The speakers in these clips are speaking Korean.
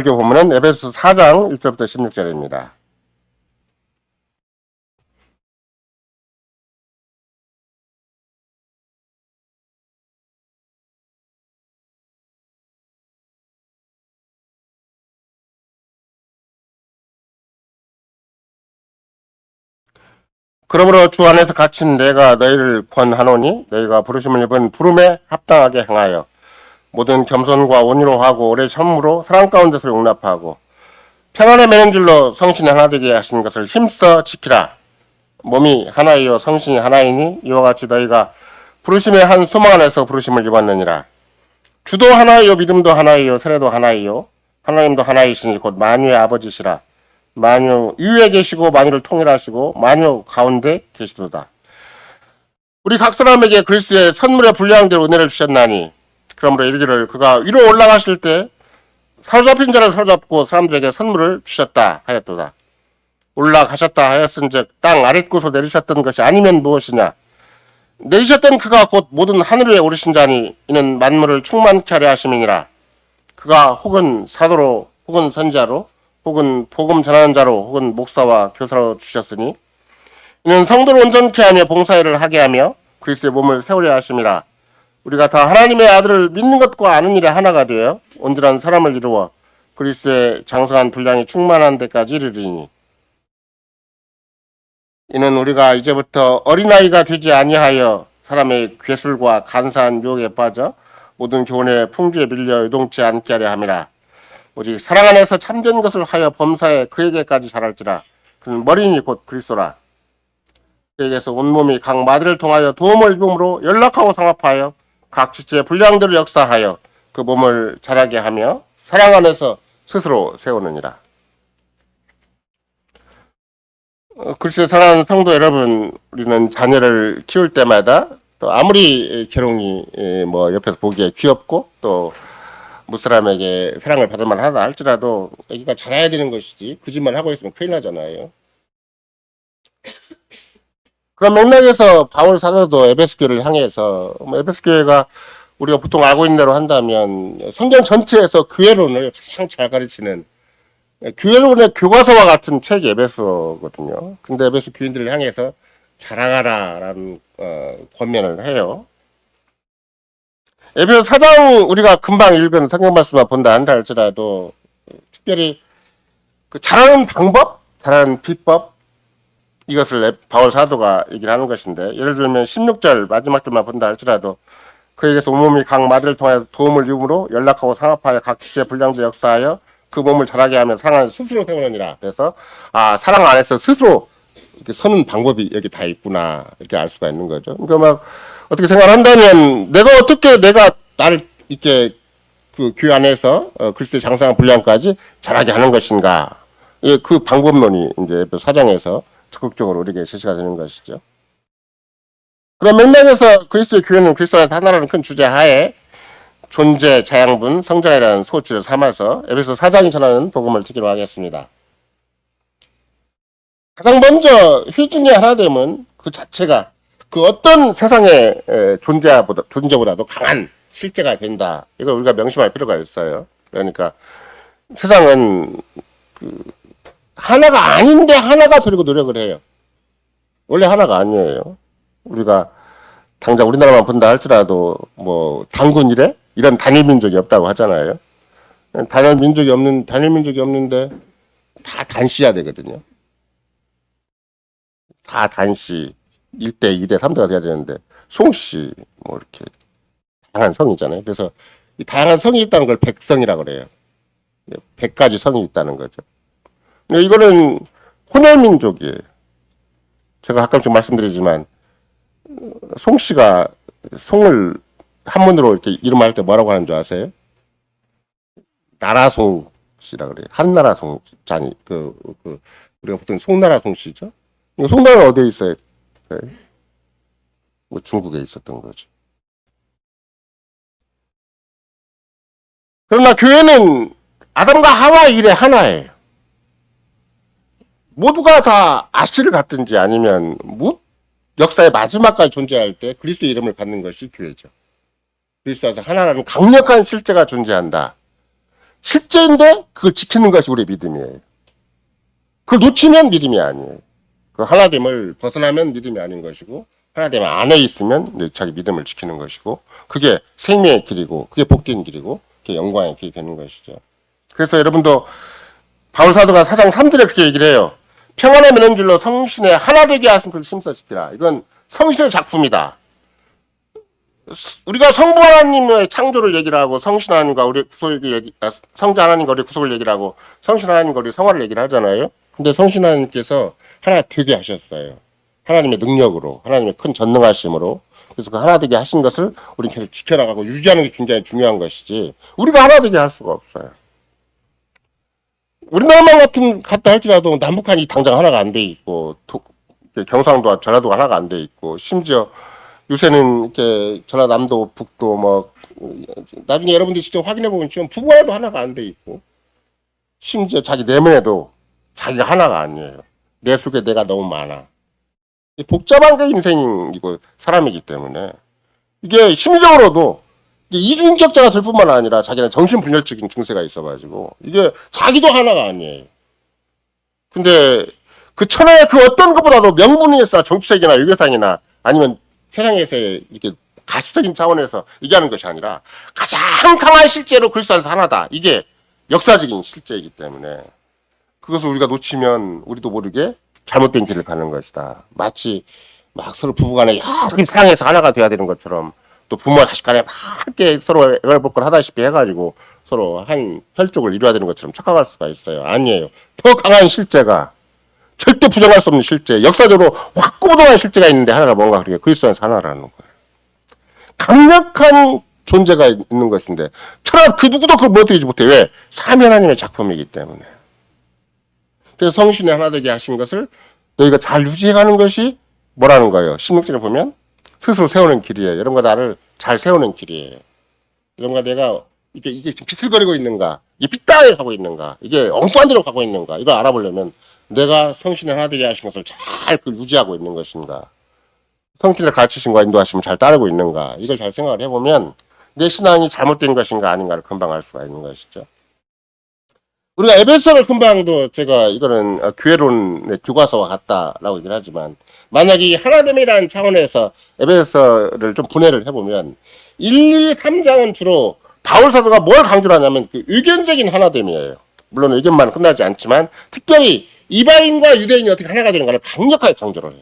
설교 본문은 에베소 4장 1절부터 16절입니다. 그러므로 주 안에서 갇힌 내가 너희를 권하노니 너희가 부르심을 입은 부름에 합당하게 행하여 모든 겸손과 온유로 하고 오래 참으로 사랑 가운데서 용납하고 평안에 매는 줄로 성신이 하나 되게 하시는 것을 힘써 지키라. 몸이 하나이요 성신이 하나이니 이와 같이 너희가 부르심의 한 소망 안에서 부르심을 입었느니라. 주도 하나이요 믿음도 하나이요 세례도 하나이요 하나님도 하나이시니 곧 만유의 아버지시라. 만유 위에 계시고 만유를 통일하시고 만유 가운데 계시도다. 우리 각 사람에게 그리스도의 선물의 분량대로 은혜를 주셨나니 그러므로 이르기를 그가 위로 올라가실 때 사로잡힌 자를 사로잡고 사람들에게 선물을 주셨다 하였도다. 올라가셨다 하였은즉 땅 아랫곳으로 내리셨던 것이 아니면 무엇이냐. 내리셨던 그가 곧 모든 하늘 위에 오르신 자니 이는 만물을 충만케 하려 하심이니라. 그가 혹은 사도로 혹은 선자로 혹은 복음 전하는 자로 혹은 목사와 교사로 주셨으니 이는 성도를 온전케 하며 봉사일을 하게 하며 그리스도의 몸을 세우려 하심이라. 우리가 다 하나님의 아들을 믿는 것과 아는 일에 하나가 되어 온전한 사람을 이루어 그리스도의 장성한 분량이 충만한 데까지 이르리니 이는 우리가 이제부터 어린아이가 되지 아니하여 사람의 괴술과 간사한 유혹에 빠져 모든 교훈의 풍주에 밀려 요동치 않게 하려 함이라. 오직 사랑 안에서 참된 것을 하여 범사에 그에게까지 자랄지라. 그는 머리니 곧 그리스도라. 그에게서 온몸이 각 마디를 통하여 도움을 입음으로 연락하고 상합하여 각 지체의 분량대로 역사하여 그 몸을 자라게 하며 사랑 안에서 스스로 세우느니라. 글쎄 사랑하는 성도 여러분, 우리는 자녀를 키울 때마다 또 아무리 재롱이 뭐 옆에서 보기에 귀엽고 또 무사람에게 사랑을 받을 만하다 할지라도 애기가 자라야 되는 것이지 그 짓만 하고 있으면 큰일 나잖아요. 그런 맥락에서 바울 사도도 에베소 교회를 향해서 에베소 교회가 우리가 보통 알고 있는 대로 한다면 성경 전체에서 교회론을 가장 잘 가르치는 교회론의 교과서와 같은 책이 에베소거든요. 근데 에베소 교인들을 향해서 자라가라라는 권면을 해요. 에베소 4장 우리가 금방 읽은 성경 말씀만 본다 한다 할지라도 특별히 그 자라는 방법, 자라는 비법 이것을 바울 사도가 얘기를 하는 것인데 예를 들면 16절 마지막 절만 본다 할지라도 그에게서 온몸이 각 마디를 통하여 도움을 입음으로 연락하고 상합하여 각 지체 분량도 역사하여 그 몸을 자라게 하며 사랑 안에서 스스로 세우느니라. 그래서 사랑 안에서 스스로 이렇게 서는 방법이 여기 다 있구나 이렇게 알 수가 있는 거죠. 그러니까 막 어떻게 생각한다면 내가 어떻게 내가 나를 이렇게 그 교회 안에서 그리스도의 장성한 분량까지 자라게 하는 것인가. 그 방법론이 이제 사장에서 적극적으로 우리에게 제시가 되는 것이죠. 그런 맥락에서 그리스도의 교회는 그리스도 안에서 하나라는 큰 주제 하에 존재, 자양분, 성장이라는 소주를 삼아서 에베소 4장이 전하는 복음을 듣기로 하겠습니다. 가장 먼저 회중의 하나됨은 그 자체가 그 어떤 세상의 존재보다도 강한 실제가 된다. 이걸 우리가 명심할 필요가 있어요. 그러니까 세상은 하나가 아닌데 하나가 되려고 노력을 해요. 원래 하나가 아니에요. 우리가 당장 우리나라만 본다 할지라도 뭐 단군 이래? 이런 단일 민족이 없다고 하잖아요. 단일 민족이 없는데 다 단시야 되거든요. 다 단시 1대, 2대, 3대가 돼야 되는데 송씨 뭐 이렇게 다양한 성이잖아요. 그래서 이 다양한 성이 있다는 걸 백성이라고 그래요. 100가지 성이 있다는 거죠. 근데 이거는 혼혈민족이에요. 제가 가끔씩 말씀드리지만 송씨가 송을 한문으로 이렇게 이름할 때 뭐라고 하는 줄 아세요? 나라송 씨라 그래요. 한나라 송 자니 우리가 보통 송나라 송씨죠. 송나라는 어디에 있어요? 뭐 중국에 있었던 거죠. 그러나 교회는 아담과 하와 일의 하나예요. 모두가 다 아씨를 갖든지 아니면 역사의 마지막까지 존재할 때 그리스도의 이름을 받는 것이 교회죠. 그리스도 안에서 하나라는 강력한 실제가 존재한다. 실제인데 그걸 지키는 것이 우리의 믿음이에요. 그걸 놓치면 믿음이 아니에요. 그 하나됨을 벗어나면 믿음이 아닌 것이고 하나됨 안에 있으면 자기 믿음을 지키는 것이고 그게 생명의 길이고 그게 복된 길이고 그게 영광의 길이 되는 것이죠. 그래서 여러분도 바울사도가 4장 3절에 그렇게 얘기를 해요. 평안의 맨줄로 성신의 하나 되게 하신 것을 힘써시키라. 이건 성신의 작품이다. 우리가 성부 하나님의 창조를 얘기를 하고 성신 하나님과 우리 구속을 성자 하나님과 우리 구속을 얘기를 하고 성신 하나님과 우리 성화를 얘기를 하잖아요. 근데 성신 하나님께서 하나 되게 하셨어요. 하나님의 능력으로, 하나님의 큰 전능하심으로. 그래서 그 하나 되게 하신 것을 우리는 계속 지켜나가고 유지하는 게 굉장히 중요한 것이지 우리가 하나 되게 할 수가 없어요. 우리나라만 같다 할지라도 남북한이 당장 하나가 안 돼 있고 경상도와 전라도가 하나가 안 돼 있고 심지어 요새는 이렇게 전라남도 북도 뭐 나중에 여러분들이 직접 확인해 보면 지금 부부에도 하나가 안 돼 있고 심지어 자기 내면에도 자기가 하나가 아니에요. 내 속에 내가 너무 많아. 복잡한 게 인생이고 사람이기 때문에 이게 심리적으로도 이중인격자가 될 뿐만 아니라 자기는 정신분열적인 증세가 있어가지고 이게 자기도 하나가 아니에요. 근데 그 천하의 그 어떤 것보다도 명분에서 정치적이나 외교상이나 아니면 세상에서 이렇게 가시적인 차원에서 얘기하는 것이 아니라 가장 강한 실제로 그리스도 안에서 하나다. 이게 역사적인 실제이기 때문에 그것을 우리가 놓치면 우리도 모르게 잘못된 길을 가는 것이다. 마치 막 서로 부부간에 열심히 사랑해서 하나가 돼야 되는 것처럼 또 부모와 자식 간에 막 이렇게 서로 애걸복걸 하다시피 해가지고 서로 한 혈족을 이루어야 되는 것처럼 착각할 수가 있어요. 아니에요. 더 강한 실제가 절대 부정할 수 없는 실제, 역사적으로 확고동한 실제가 있는데 하나가 뭔가 그렇게 그리스도 안에서 하나라는 거예요. 강력한 존재가 있는 것인데 철학 그 누구도 그걸 무너뜨리지 못해. 왜? 삼위 하나님의 작품이기 때문에. 그래서 성신이 하나 되게 하신 것을 너희가 잘 유지해가는 것이 뭐라는 거예요. 16절에 보면 스스로 세우는 길이에요. 여러분과 나를 잘 세우는 길이에요. 여러분과 내가 이게 지금 비틀거리고 있는가, 이게 삐딱하게 가고 있는가, 이게 엉뚱한 데로 가고 있는가, 이걸 알아보려면 내가 성신을 하나 되게 하신 것을 잘 유지하고 있는 것인가, 성신을 가르치신과 인도하시면 잘 따르고 있는가, 이걸 잘 생각을 해보면 내 신앙이 잘못된 것인가 아닌가를 금방 알 수가 있는 것이죠. 우리가 에베소를 금방도 제가 이거는 교회론의 교과서와 같다라고 얘기를 하지만 만약 이 하나됨이라는 차원에서 에베소를 좀 분해를 해보면 1, 2, 3장은 주로 바울 사도가 뭘 강조를 하냐면 그 의견적인 하나됨이에요. 물론 의견만 끝나지 않지만 특별히 이방인과 유대인이 어떻게 하나가 되는가를 강력하게 강조를 해요.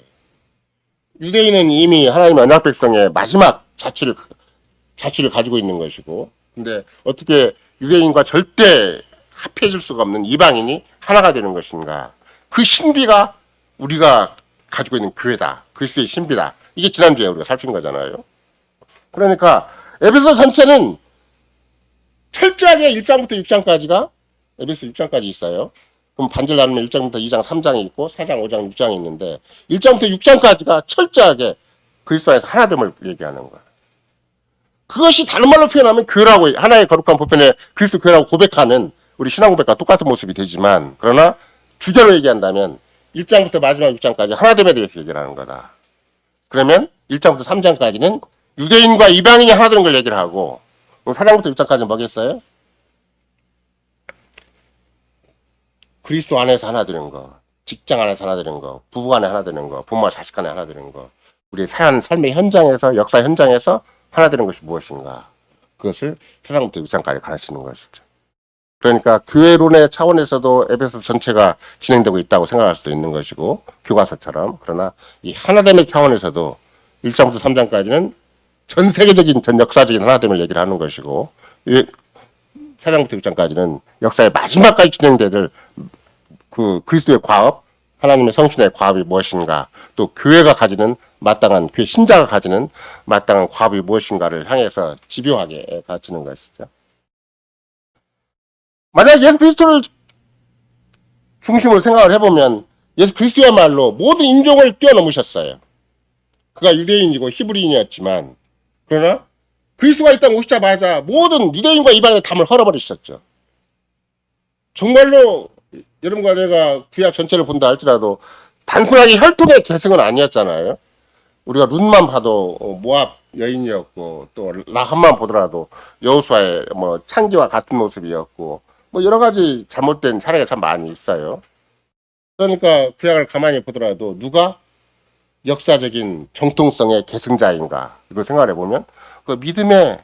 유대인은 이미 하나님의 언약 백성의 마지막 자취를 가지고 있는 것이고 근데 어떻게 유대인과 절대 합해질 수가 없는 이방인이 하나가 되는 것인가. 그 신비가 우리가 가지고 있는 교회다. 그리스도의 신비다. 이게 지난주에 우리가 살핀 거잖아요. 그러니까 에베소 전체는 철저하게 1장부터 6장까지가 에베소 6장까지 있어요. 그럼 반절 나누면 1장부터 2장, 3장이 있고 4장, 5장, 6장이 있는데 1장부터 6장까지가 철저하게 그리스도 안에서 하나됨을 얘기하는 거예요. 그것이 다른 말로 표현하면 교회라고 하나의 거룩한 보편에 그리스도 교회라고 고백하는 우리 신앙 고백과 똑같은 모습이 되지만 그러나 주제로 얘기한다면 1장부터 마지막 6장까지 하나됨에 대해서 얘기를 하는 거다. 그러면 1장부터 3장까지는 유대인과 이방인이 하나 되는 걸 얘기를 하고 4장부터 6장까지는 뭐겠어요? 그리스도 안에서 하나 되는 거, 직장 안에서 하나 되는 거, 부부 안에 하나 되는 거, 부모와 자식 간에 하나 되는 거, 우리 삶의 현장에서 역사 현장에서 하나 되는 것이 무엇인가? 그것을 4장부터 6장까지 가르치는 것이죠. 그러니까 교회론의 차원에서도 에베소 전체가 진행되고 있다고 생각할 수도 있는 것이고 교과서처럼 그러나 이 하나됨의 차원에서도 1장부터 3장까지는 전 세계적인 전 역사적인 하나됨을 얘기를 하는 것이고 4장부터 6장까지는 역사의 마지막까지 진행될 그 그리스도의 과업 하나님의 성신의 과업이 무엇인가 또 교회가 가지는 마땅한 교회 신자가 가지는 마땅한 과업이 무엇인가를 향해서 집요하게 가르치는 것이죠. 만약 예수 그리스도를 중심으로 생각을 해보면 예수 그리스도야말로 모든 인종을 뛰어넘으셨어요. 그가 유대인이고 히브리인이었지만 그러나 그리스도가 이 땅 오시자마자 모든 유대인과 이방인의 담을 헐어버리셨죠. 정말로 여러분과 내가 구약 전체를 본다 할지라도 단순하게 혈통의 계승은 아니었잖아요. 우리가 룻만 봐도 모압 여인이었고 또 라합만 보더라도 여호수아의 뭐 창기와 같은 모습이었고 뭐 여러 가지 잘못된 사례가 참 많이 있어요. 그러니까 구약을 가만히 보더라도 누가 역사적인 정통성의 계승자인가 이걸 생각해 보면 그 믿음의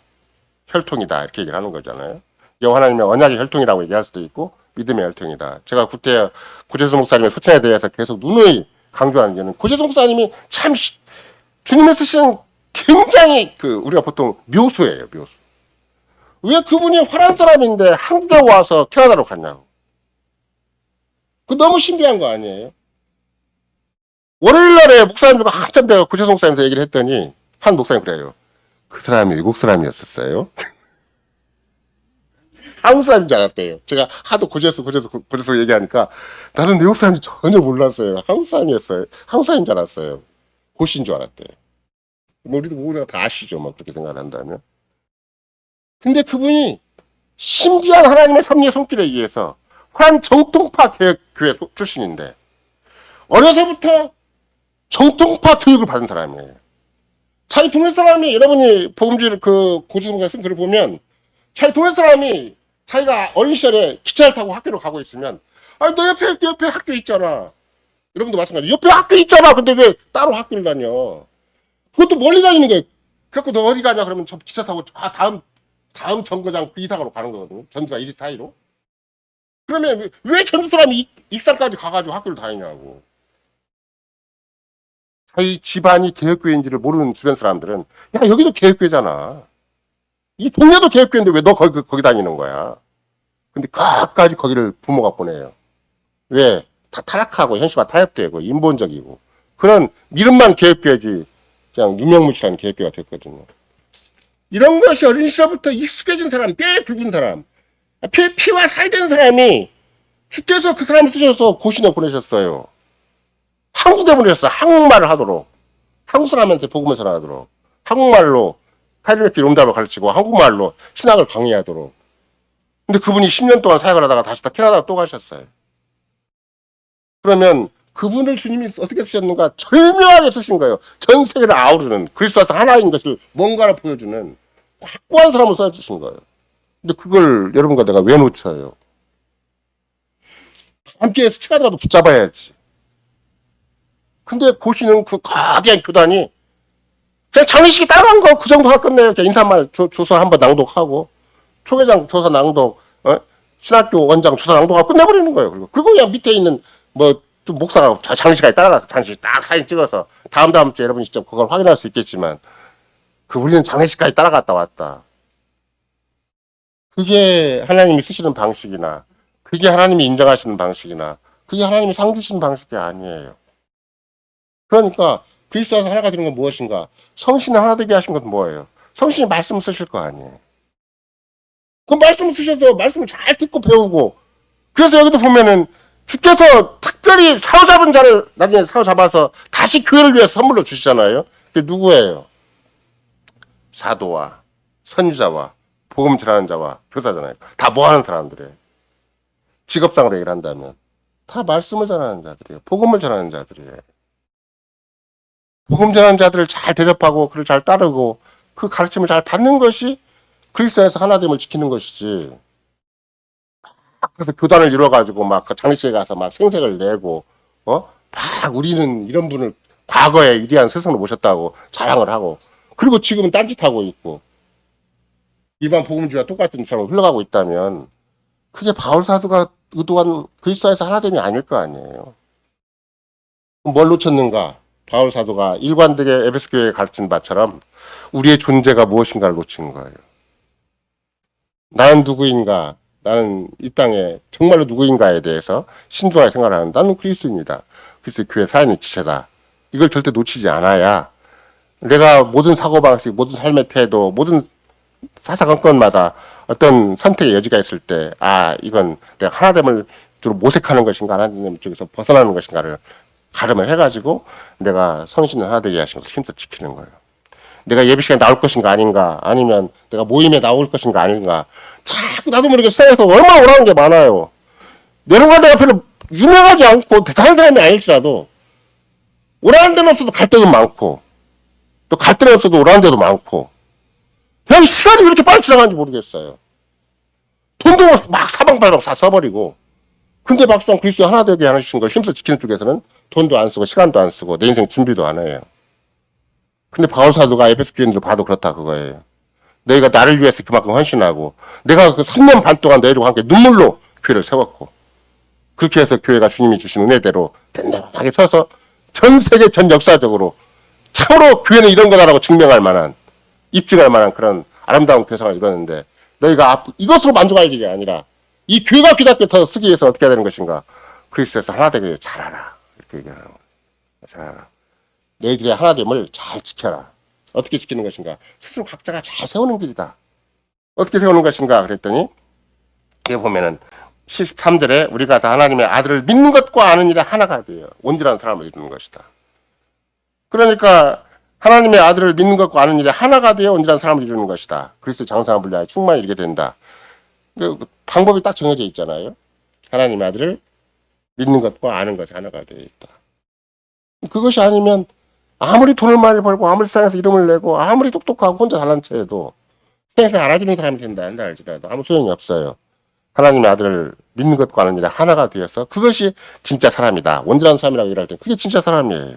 혈통이다 이렇게 얘기를 하는 거잖아요. 여호와 하나님의 언약의 혈통이라고 얘기할 수도 있고 믿음의 혈통이다. 제가 구재수 목사님의 소천에 대해서 계속 누누이 강조하는 게는 구재수 목사님이 참 주님의 쓰시는 굉장히 우리가 보통 묘수예요, 묘수. 왜 그분이 화란 사람인데 한국에 와서 캐나다로 갔냐고. 그 너무 신비한 거 아니에요? 월요일 날에 목사님들과 한참 내가 구재수 목사님에서 얘기를 했더니 한 목사님 그래요. 그 사람이 외국 사람이었었어요. 한국 사람인 줄 알았대요. 제가 하도 구재수 얘기하니까 나는 외국 사람인지 전혀 몰랐어요. 한국 사람이었어요. 한국 사람인 줄 알았어요. 고시인 줄 알았대요. 뭐 우리가 다 아시죠. 뭐 그렇게 생각을 한다면. 근데 그분이 신비한 하나님의 섭리의 손길에 의해서 한 정통파 교회 출신인데 어려서부터 정통파 교육을 받은 사람이에요. 자기 동네 사람이 여러분이 복음주의 고주성가 쓴 글을 보면 자기 동네 사람이 자기가 어린 시절에 기차를 타고 학교로 가고 있으면 아니 너 옆에 학교 있잖아. 여러분도 마찬가지. 옆에 학교 있잖아. 근데 왜 따로 학교를 다녀? 그것도 멀리 다니는 거예요. 그래갖고 너 어디 가냐? 그러면 저 기차 타고 다음 정거장 그 이상으로 가는 거거든요. 전주가 1리 사이로. 그러면 왜 전주 사람이 익산까지 가가지고 학교를 다니냐고. 자기 집안이 개혁교회인지를 모르는 주변 사람들은 야 여기도 개혁교회잖아. 이 동네도 개혁교회인데 왜 너 거기 다니는 거야. 근데 끝까지 거기를 부모가 보내요. 왜? 다 타락하고 현실과 타협되고 인본적이고 그런 믿음만 개혁교회지 그냥 유명무실한 개혁교회가 됐거든요. 이런 것이 어린 시절부터 익숙해진 사람, 뼈에 굵은 사람, 피와 살이 된 사람이 주께서 그 사람을 쓰셔서 고신에 보내셨어요. 한국에 보내셨어요. 한국말을 하도록. 한국 사람한테 복음을 전하도록. 한국말로 카리스마틱 롬답을 가르치고 한국말로 신학을 강의하도록. 근데 그분이 10년 동안 사역을 하다가 다시 캐나다 또 가셨어요. 그러면 그분을 주님이 어떻게 쓰셨는가? 절묘하게 쓰신 거예요. 전 세계를 아우르는 그리스도와서 하나인 것을 뭔가를 보여주는 확고한 사람을 써주신 거예요. 근데 그걸 여러분과 내가 왜 놓쳐요? 함께 스쳐가더라도 붙잡아야지. 근데 고시는 그 거대한 교단이 그냥 장례식에 따라간 거 그 정도 하나 끝내요. 그냥 인사말 조서 한번 낭독하고 초계장 조서 낭독, 신학교 원장 조서 낭독하고 끝내버리는 거예요. 그리고 그냥 밑에 있는 좀 목사가 장례식까지 따라가서 장례식 딱 사진 찍어서 다음 주에 여러분이 직접 그걸 확인할 수 있겠지만 우리는 장례식까지 따라갔다 왔다. 그게 하나님이 쓰시는 방식이나 그게 하나님이 인정하시는 방식이나 그게 하나님이 상 주시는 방식이 아니에요. 그러니까 그리스도와서 하나가 되는 건 무엇인가? 성신을 하나 되게 하신 건 뭐예요? 성신이 말씀을 쓰실 거 아니에요. 그 말씀을 쓰셔서 말씀을 잘 듣고 배우고 그래서 여기도 보면은 주께서 특별히 사로잡은 자를 나중에 사로잡아서 다시 교회를 위해서 선물로 주시잖아요. 그게 누구예요? 사도와 선지자와 복음 전하는 자와 교사잖아요. 다 뭐 하는 사람들이에요. 직업상으로 얘기를 한다면 다 말씀을 전하는 자들이에요. 복음을 전하는 자들이에요. 복음 전하는 자들을 잘 대접하고 그를 잘 따르고 그 가르침을 잘 받는 것이 그리스도에서 하나됨을 지키는 것이지. 그래서 교단을 이뤄가지고 막 장례식에 가서 막 생색을 내고 막 우리는 이런 분을 과거에 위대한 스승을 모셨다고 자랑을 하고 그리고 지금은 딴짓하고 있고 일반 복음주의와 똑같은 것처럼 흘러가고 있다면 그게 바울 사도가 의도한 그리스도에서 하나됨이 아닐 거 아니에요. 뭘 놓쳤는가? 바울 사도가 일관되게 에베소 교회에 가르친 바처럼 우리의 존재가 무엇인가를 놓친 거예요. 나는 누구인가? 나는 이 땅에 정말로 누구인가에 대해서 신중하게 생각을 하는 나는 그리스도입니다. 그리스도 교회 사인의 지체다. 이걸 절대 놓치지 않아야 내가 모든 사고방식, 모든 삶의 태도, 모든 사사건건마다 어떤 선택의 여지가 있을 때 이건 내가 하나됨을 모색하는 것인가 하나님 쪽에서 벗어나는 것인가를 가름을 해가지고 내가 성신을 하나 되게 하신 것을 힘써 지키는 거예요. 내가 예배 시간에 나올 것인가 아닌가 아니면 내가 모임에 나올 것인가 아닌가 자꾸 나도 모르게 세상에서 얼마나 오라는 게 많아요. 내려간 데가 별로 유명하지 않고 대단한 사람이 아닐지라도 오라는 데는 없어도 갈 데도 많고 또 갈 데는 없어도 오라는 데도 많고 그냥 시간이 왜 이렇게 빨리 지나가는지 모르겠어요. 돈도 막 사방팔방 다 써버리고, 근데 막상 그리스도 하나 되게 하시는 걸 힘써 지키는 쪽에서는 돈도 안 쓰고 시간도 안 쓰고 내 인생 준비도 안 해요. 근데 바울 사도가 에베소 교인들을 봐도 그렇다 그거예요. 너희가 나를 위해서 그만큼 헌신하고 내가 그 3년 반 동안 너희들과 함께 눈물로 교회를 세웠고, 그렇게 해서 교회가 주님이 주신 은혜대로 든든하게 서서 전 세계 전 역사적으로 참으로 교회는 이런 거다라고 증명할 만한, 입증할 만한 그런 아름다운 교상을 이뤘는데, 너희가 이것으로 만족할 일이 아니라 이 교회가 귀답게 더 쓰기 위해서 어떻게 해야 되는 것인가? 그리스도에서 하나 되게 잘하라. 이렇게 얘기하는 거예요. 잘하라. 너희들의 하나됨을 잘 지켜라. 어떻게 지키는 것인가? 스스로 각자가 잘 세우는 길이다. 어떻게 세우는 것인가? 그랬더니 여기 보면은 13절에 우리가 다 하나님의 아들을 믿는 것과 아는 일에 하나가 돼요. 온전한 사람을 이루는 것이다. 그러니까 하나님의 아들을 믿는 것과 아는 일에 하나가 되어 온전한 사람을 이루는 것이다. 그리스도 장성한 분량에 충만히 이르게 된다. 방법이 딱 정해져 있잖아요. 하나님의 아들을 믿는 것과 아는 것이 하나가 되어 있다. 그것이 아니면 아무리 돈을 많이 벌고 아무리 세상에서 이름을 내고 아무리 똑똑하고 혼자 잘난 체해도 세상에서 알아지는 사람이 된다 할지라도 아무 소용이 없어요. 하나님의 아들을 믿는 것과 아는 일에 하나가 되어서 그것이 진짜 사람이다. 온전한 사람이라고 얘기할 때 그게 진짜 사람이에요.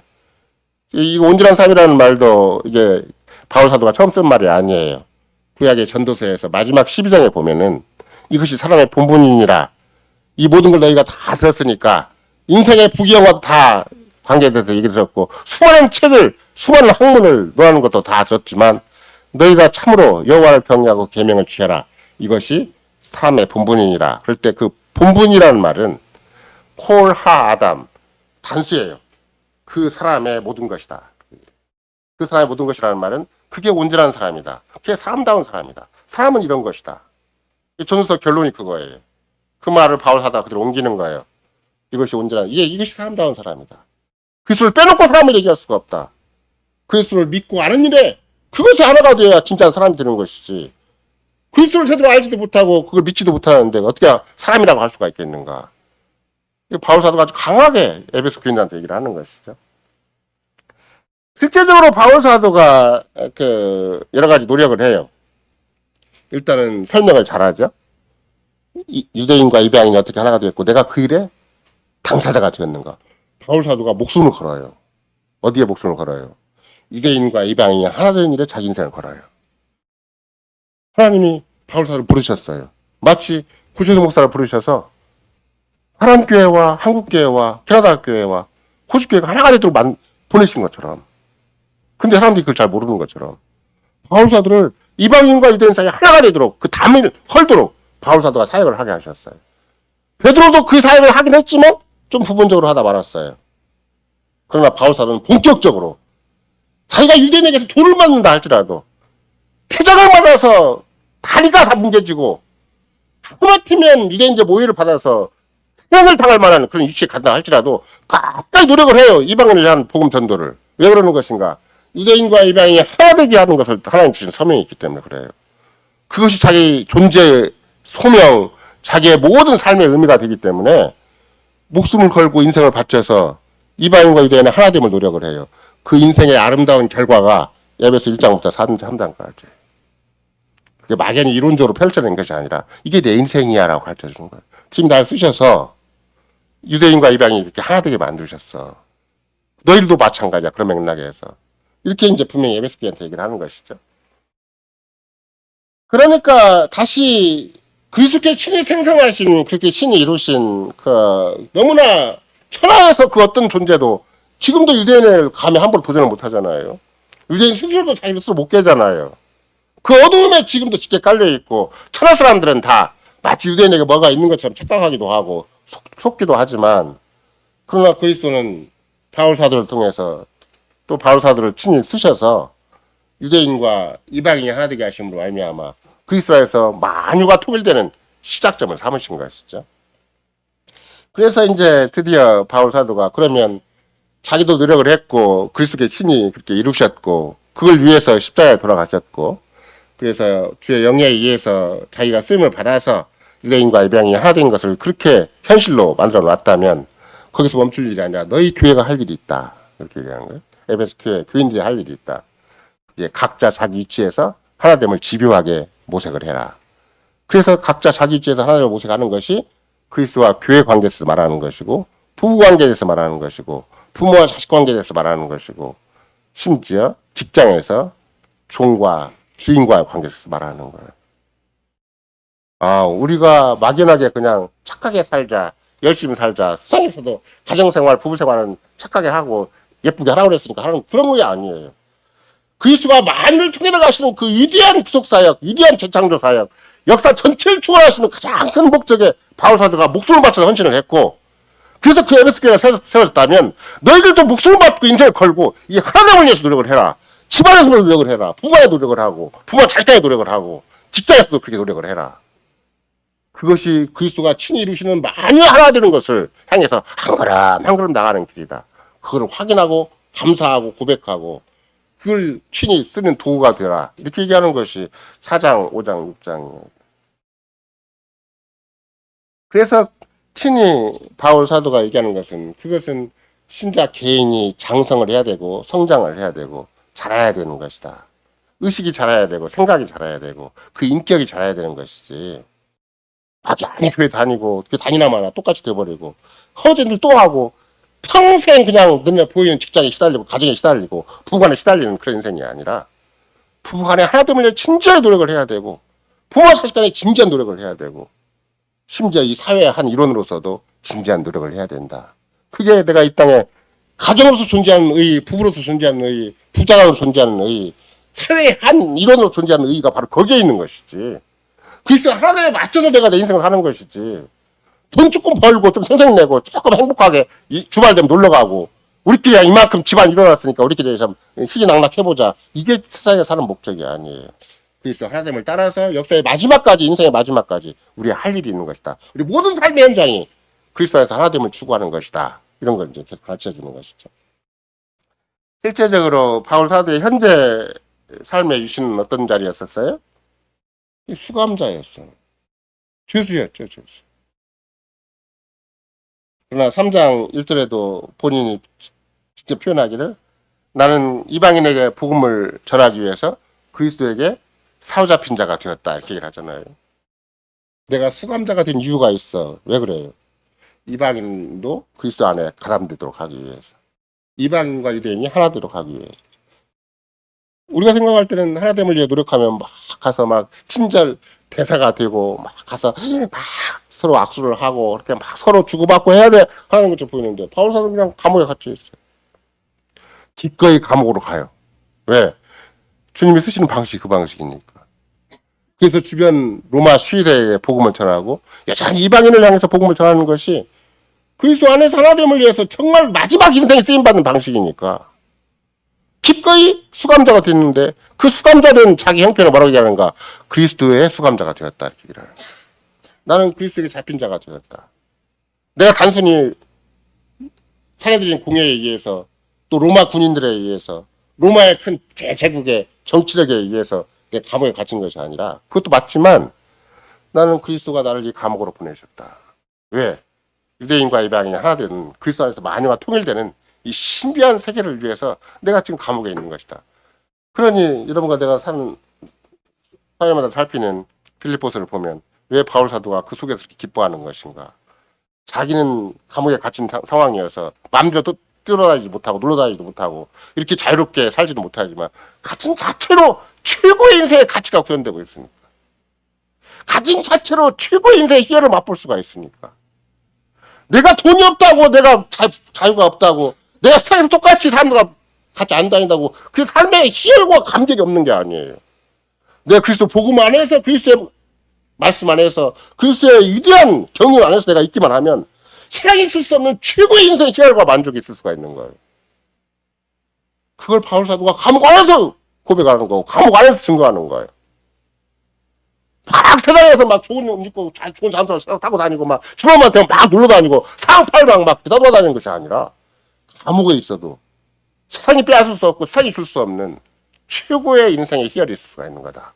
이 온전한 사람이라는 말도 이게 바울 사도가 처음 쓴 말이 아니에요. 구약의 전도서에서 마지막 12장에 보면은 이것이 사람의 본분이니라. 이 모든 걸 너희가 다 들었으니까 인생의 부귀영화도 다 관계돼서 얘기를 들었고 수많은 책을 수많은 학문을 논하는 것도 다 들었지만 너희가 참으로 여호와를 경외하고 계명을 취하라. 이것이 사람의 본분이니라. 그럴 때 그 본분이라는 말은 콜, 하, 아담 단수예요. 그 사람의 모든 것이다. 그 사람의 모든 것이라는 말은 그게 온전한 사람이다. 그게 사람다운 사람이다. 사람은 이런 것이다. 전도서 결론이 그거예요. 그 말을 바울 하다가 그대로 옮기는 거예요. 이것이 온전한, 이것이 사람다운 사람이다. 그리스도를 빼놓고 사람을 얘기할 수가 없다. 그리스도를 믿고 아는 일에 그것이 하나가 돼야 진짜 사람이 되는 것이지. 그리스도를 제대로 알지도 못하고 그걸 믿지도 못하는데 어떻게 사람이라고 할 수가 있겠는가. 바울 사도가 아주 강하게 에베소 교인들한테 얘기를 하는 것이죠. 실제적으로 바울 사도가 여러 가지 노력을 해요. 일단은 설명을 잘하죠. 유대인과 이방인이 어떻게 하나가 되었고 내가 그 일에 당사자가 되었는가. 바울 사도가 목숨을 걸어요. 어디에 목숨을 걸어요? 유대인과 이방인이 하나 되는 일에 자기 인생을 걸어요. 하나님이 바울 사도를 부르셨어요. 마치 구주석 목사를 부르셔서 화람교회와 한국교회와 캐나다교회와 호주교회가 하나가 되도록 보내신 것처럼. 근데 사람들이 그걸 잘 모르는 것처럼 바울 사도를 이방인과 유대인 사이에 하나가 되도록 그 담을 헐도록 바울 사도가 사역을 하게 하셨어요. 베드로도 그 사역을 하긴 했지만 좀 부분적으로 하다 말았어요. 그러나 바울 사도는 본격적으로 자기가 유대인에게서 돈을 받는다 할지라도 퇴장을 받아서 다리가 다 뭉개지고 하마터면 유대인들 모의를 받아서 사형을 당할 만한 그런 위치에 간다 할지라도 가까이 노력을 해요. 이방인을 위한 복음 전도를. 왜 그러는 것인가? 유대인과 이방인이 하나 되게 하는 것을 하나님 주신 사명이 있기 때문에 그래요. 그것이 자기 존재, 소명, 자기의 모든 삶의 의미가 되기 때문에 목숨을 걸고 인생을 바쳐서 이방인과 유대인의 하나됨을 노력을 해요. 그 인생의 아름다운 결과가 에베소 1장부터 3장까지. 그게 막연히 이론적으로 펼쳐낸 것이 아니라 이게 내 인생이야 라고 가르쳐주는 거예요. 지금 날 쓰셔서 유대인과 이방인이 이렇게 하나 되게 만드셨어. 너희들도 마찬가지야. 그런 맥락에서. 이렇게 이제 분명히 에베소 교회한테 얘기를 하는 것이죠. 그러니까 다시 그리스도께 신이 생성하신 그렇게 신이 이루신 너무나 천하에서 그 어떤 존재도 지금도 유대인을 감히 함부로 도전을 못 하잖아요. 유대인 스스로도 자기 스스로 못 깨잖아요. 그 어두움에 지금도 짙게 깔려있고 천하 사람들은 다 마치 유대인에게 뭐가 있는 것처럼 착각하기도 하고 속기도 하지만 그러나 그리스도는 바울 사도를 통해서 또 바울 사도를 친히 쓰셔서 유대인과 이방인이 하나 되게 하심으로 말미암아 그리스도에서 만유가 통일되는 시작점을 삼으신 것이죠. 그래서 이제 드디어 바울 사도가 그러면 자기도 노력을 했고 그리스도께 친히 그렇게 이루셨고 그걸 위해서 십자가에 돌아가셨고 그래서 주의 영에 의해서 자기가 쓰임을 받아서 유대인과 이방인이 하나 된 것을 그렇게 현실로 만들어 놨다면 거기서 멈출 일이 아니라 너희 교회가 할 일이 있다. 이렇게 얘기하는 거예요. 에베소 교회 교인들이 할 일이 있다. 각자 자기 위치에서 하나됨을 집요하게 모색을 해라. 그래서 각자 자기 위치에서 하나님을 모색하는 것이 그리스도와 교회 관계에 대해서 말하는 것이고, 부부 관계에 대해서 말하는 것이고, 부모와 자식 관계에 대해서 말하는 것이고, 심지어 직장에서 종과 주인과의 관계에 대해서 말하는 거예요. 아, 우리가 막연하게 그냥 착하게 살자, 열심히 살자, 세상에서도 가정생활, 부부생활은 착하게 하고 예쁘게 하라고 그랬으니까 하는 그런 게 아니에요. 그리스도가 만유를 통해 나가시는 그 위대한 구속사역, 위대한 재창조사역, 역사 전체를 추구하시는 가장 큰 목적에 바울사도가 목숨을 바쳐서 헌신을 했고, 그래서 그 에베소 교회가 세워졌다면 너희들도 목숨을 바치고 인생을 걸고 이 하나님을 위해서 노력을 해라. 집안에서 노력을 해라. 부부간에 노력을 하고, 부모와 자식간에 노력을 하고, 직장에서도 그렇게 노력을 해라. 그것이 그리스도가 친히 이루시는 만유 하나 되는 것을 향해서 한 걸음 나가는 길이다. 그걸 확인하고 감사하고 고백하고 그걸 친히 쓰는 도구가 되라. 이렇게 얘기하는 것이 4장, 5장, 6장이에요. 그래서 친히 바울 사도가 얘기하는 것은 그것은 신자 개인이 장성을 해야 되고 성장을 해야 되고 자라야 되는 것이다. 의식이 자라야 되고 생각이 자라야 되고 그 인격이 자라야 되는 것이지. 막연히 교회 다니고 교회 다니나 마나 똑같이 돼버리고 허전들 또 하고 평생 그냥 눈에 보이는 직장에 시달리고 가정에 시달리고 부부간에 시달리는 그런 인생이 아니라 부부간에 하나됨을 진지하게 노력을 해야 되고 부모와 자식간에 진지한 노력을 해야 되고 심지어 이 사회의 한 일원으로서도 진지한 노력을 해야 된다. 그게 내가 이 땅에 가정으로서 존재하는 의, 부부로서 존재하는 의, 부자로 존재하는 의, 사회의 한 일원으로 존재하는 의의가 바로 거기에 있는 것이지. 그리스도 하나님에 맞춰서 내가 내 인생을 사는 것이지. 돈 조금 벌고 좀 생색내고 조금 행복하게 주말 되면 놀러 가고 우리끼리 이만큼 집안 일어났으니까 우리끼리 좀 희귀낙낙해보자. 이게 세상에 사는 목적이 아니에요. 그리스도 하나님을 따라서 역사의 마지막까지 인생의 마지막까지 우리의 할 일이 있는 것이다. 우리 모든 삶의 현장이 그리스도 안에서 하나님을 추구하는 것이다. 이런 걸 이제 계속 가르쳐주는 것이죠. 실제적으로 바울 사도의 현재 삶의 유신은 어떤 자리였었어요? 수감자였어요. 죄수였죠, 죄수. 그러나 3장 1절에도 본인이 직접 표현하기를 나는 이방인에게 복음을 전하기 위해서 그리스도에게 사로잡힌 자가 되었다 이렇게 얘기를 하잖아요. 내가 수감자가 된 이유가 있어. 왜 그래요? 이방인도 그리스도 안에 가담되도록 하기 위해서. 이방인과 유대인이 하나 되도록 하기 위해서. 우리가 생각할 때는 하나됨을 위해 노력하면 막 가서 막 친절 대사가 되고 막 가서 막 서로 악수를 하고 이렇게 막 서로 주고받고 해야 돼 하는 것처럼 보이는데 바울 사도는 그냥 감옥에 갇혀 있어요. 기꺼이 감옥으로 가요. 왜? 주님이 쓰시는 방식이 그 방식이니까. 그래서 주변 로마 시위대에 복음을 전하고 여전히 이방인을 향해서 복음을 전하는 것이 그리스도 안에서 하나됨을 위해서 정말 마지막 인생에 쓰임받는 방식이니까 기꺼이 수감자가 됐는데 그 수감자된 자기 형편을 뭐라고 얘기하는가? 그리스도의 수감자가 되었다 이렇게 얘기를 하는 거예요. 나는 그리스도에게 잡힌 자가 되었다. 내가 단순히 사내들인 공회에 의해서 또 로마 군인들에 의해서 로마의 큰 제국의 정치력에 의해서 내 감옥에 갇힌 것이 아니라 그것도 맞지만 나는 그리스도가 나를 이 감옥으로 보내셨다. 왜? 유대인과 이방인이 하나 되는 그리스도 안에서 만유가 통일되는 이 신비한 세계를 위해서 내가 지금 감옥에 있는 것이다. 그러니 여러분과 내가 사는 사회마다 살피는 빌립보서를 보면 왜 바울 사도가 그 속에서 이렇게 기뻐하는 것인가? 자기는 감옥에 갇힌 상황이어서 마음대로 뛰어다니지 못하고 놀러다니지도 못하고 이렇게 자유롭게 살지도 못하지만 갇힌 자체로 최고의 인생의 가치가 구현되고 있으니까. 가진 자체로 최고의 인생의 희열을 맛볼 수가 있으니까. 내가 돈이 없다고 내가 자유가 없다고 내가 세상에서 똑같이 사람들과 같이 안 다닌다고 그 삶의 희열과 감격이 없는 게 아니에요. 내가 그리스도 복음 안에서 그리스도의 말씀 안에서 그리스도의 위대한 경륜 안에서 내가 있기만 하면 세상에 있을 수 없는 최고의 인생의 희열과 만족이 있을 수가 있는 거예요. 그걸 바울 사도가 감옥 안에서 고백하는 거고 감옥 안에서 증거하는 거예요. 막 세상에서 막 좋은 옷 입고 좋은 잠수를 타고 다니고 막 주로한테 막 놀러 다니고 상팔방 막 뒤돌아 다니는 것이 아니라 감옥에 있어도 세상이 빼앗을 수 없고 세상이 줄 수 없는 최고의 인생의 희열이 있을 수가 있는 거다.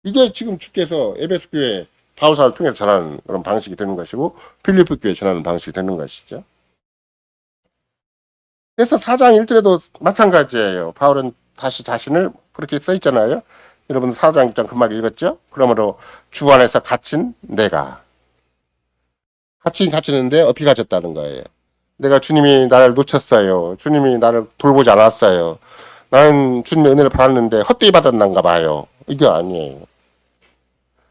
이게 지금 주께서 에베소 교회 바울사를 통해서 전하는 그런 방식이 되는 것이고 필리프 교회에 전하는 방식이 되는 것이죠. 그래서 4장 1절에도 마찬가지예요. 바울은 다시 자신을 그렇게 써 있잖아요. 여러분 사도행 1장 그 말 읽었죠? 그러므로 주 안에서 갇힌 내가. 갇히는데 어떻게 갇혔다는 거예요? 내가 주님이 나를 놓쳤어요. 주님이 나를 돌보지 않았어요. 나는 주님의 은혜를 받았는데 헛되이 받았는가 봐요. 이게 아니에요.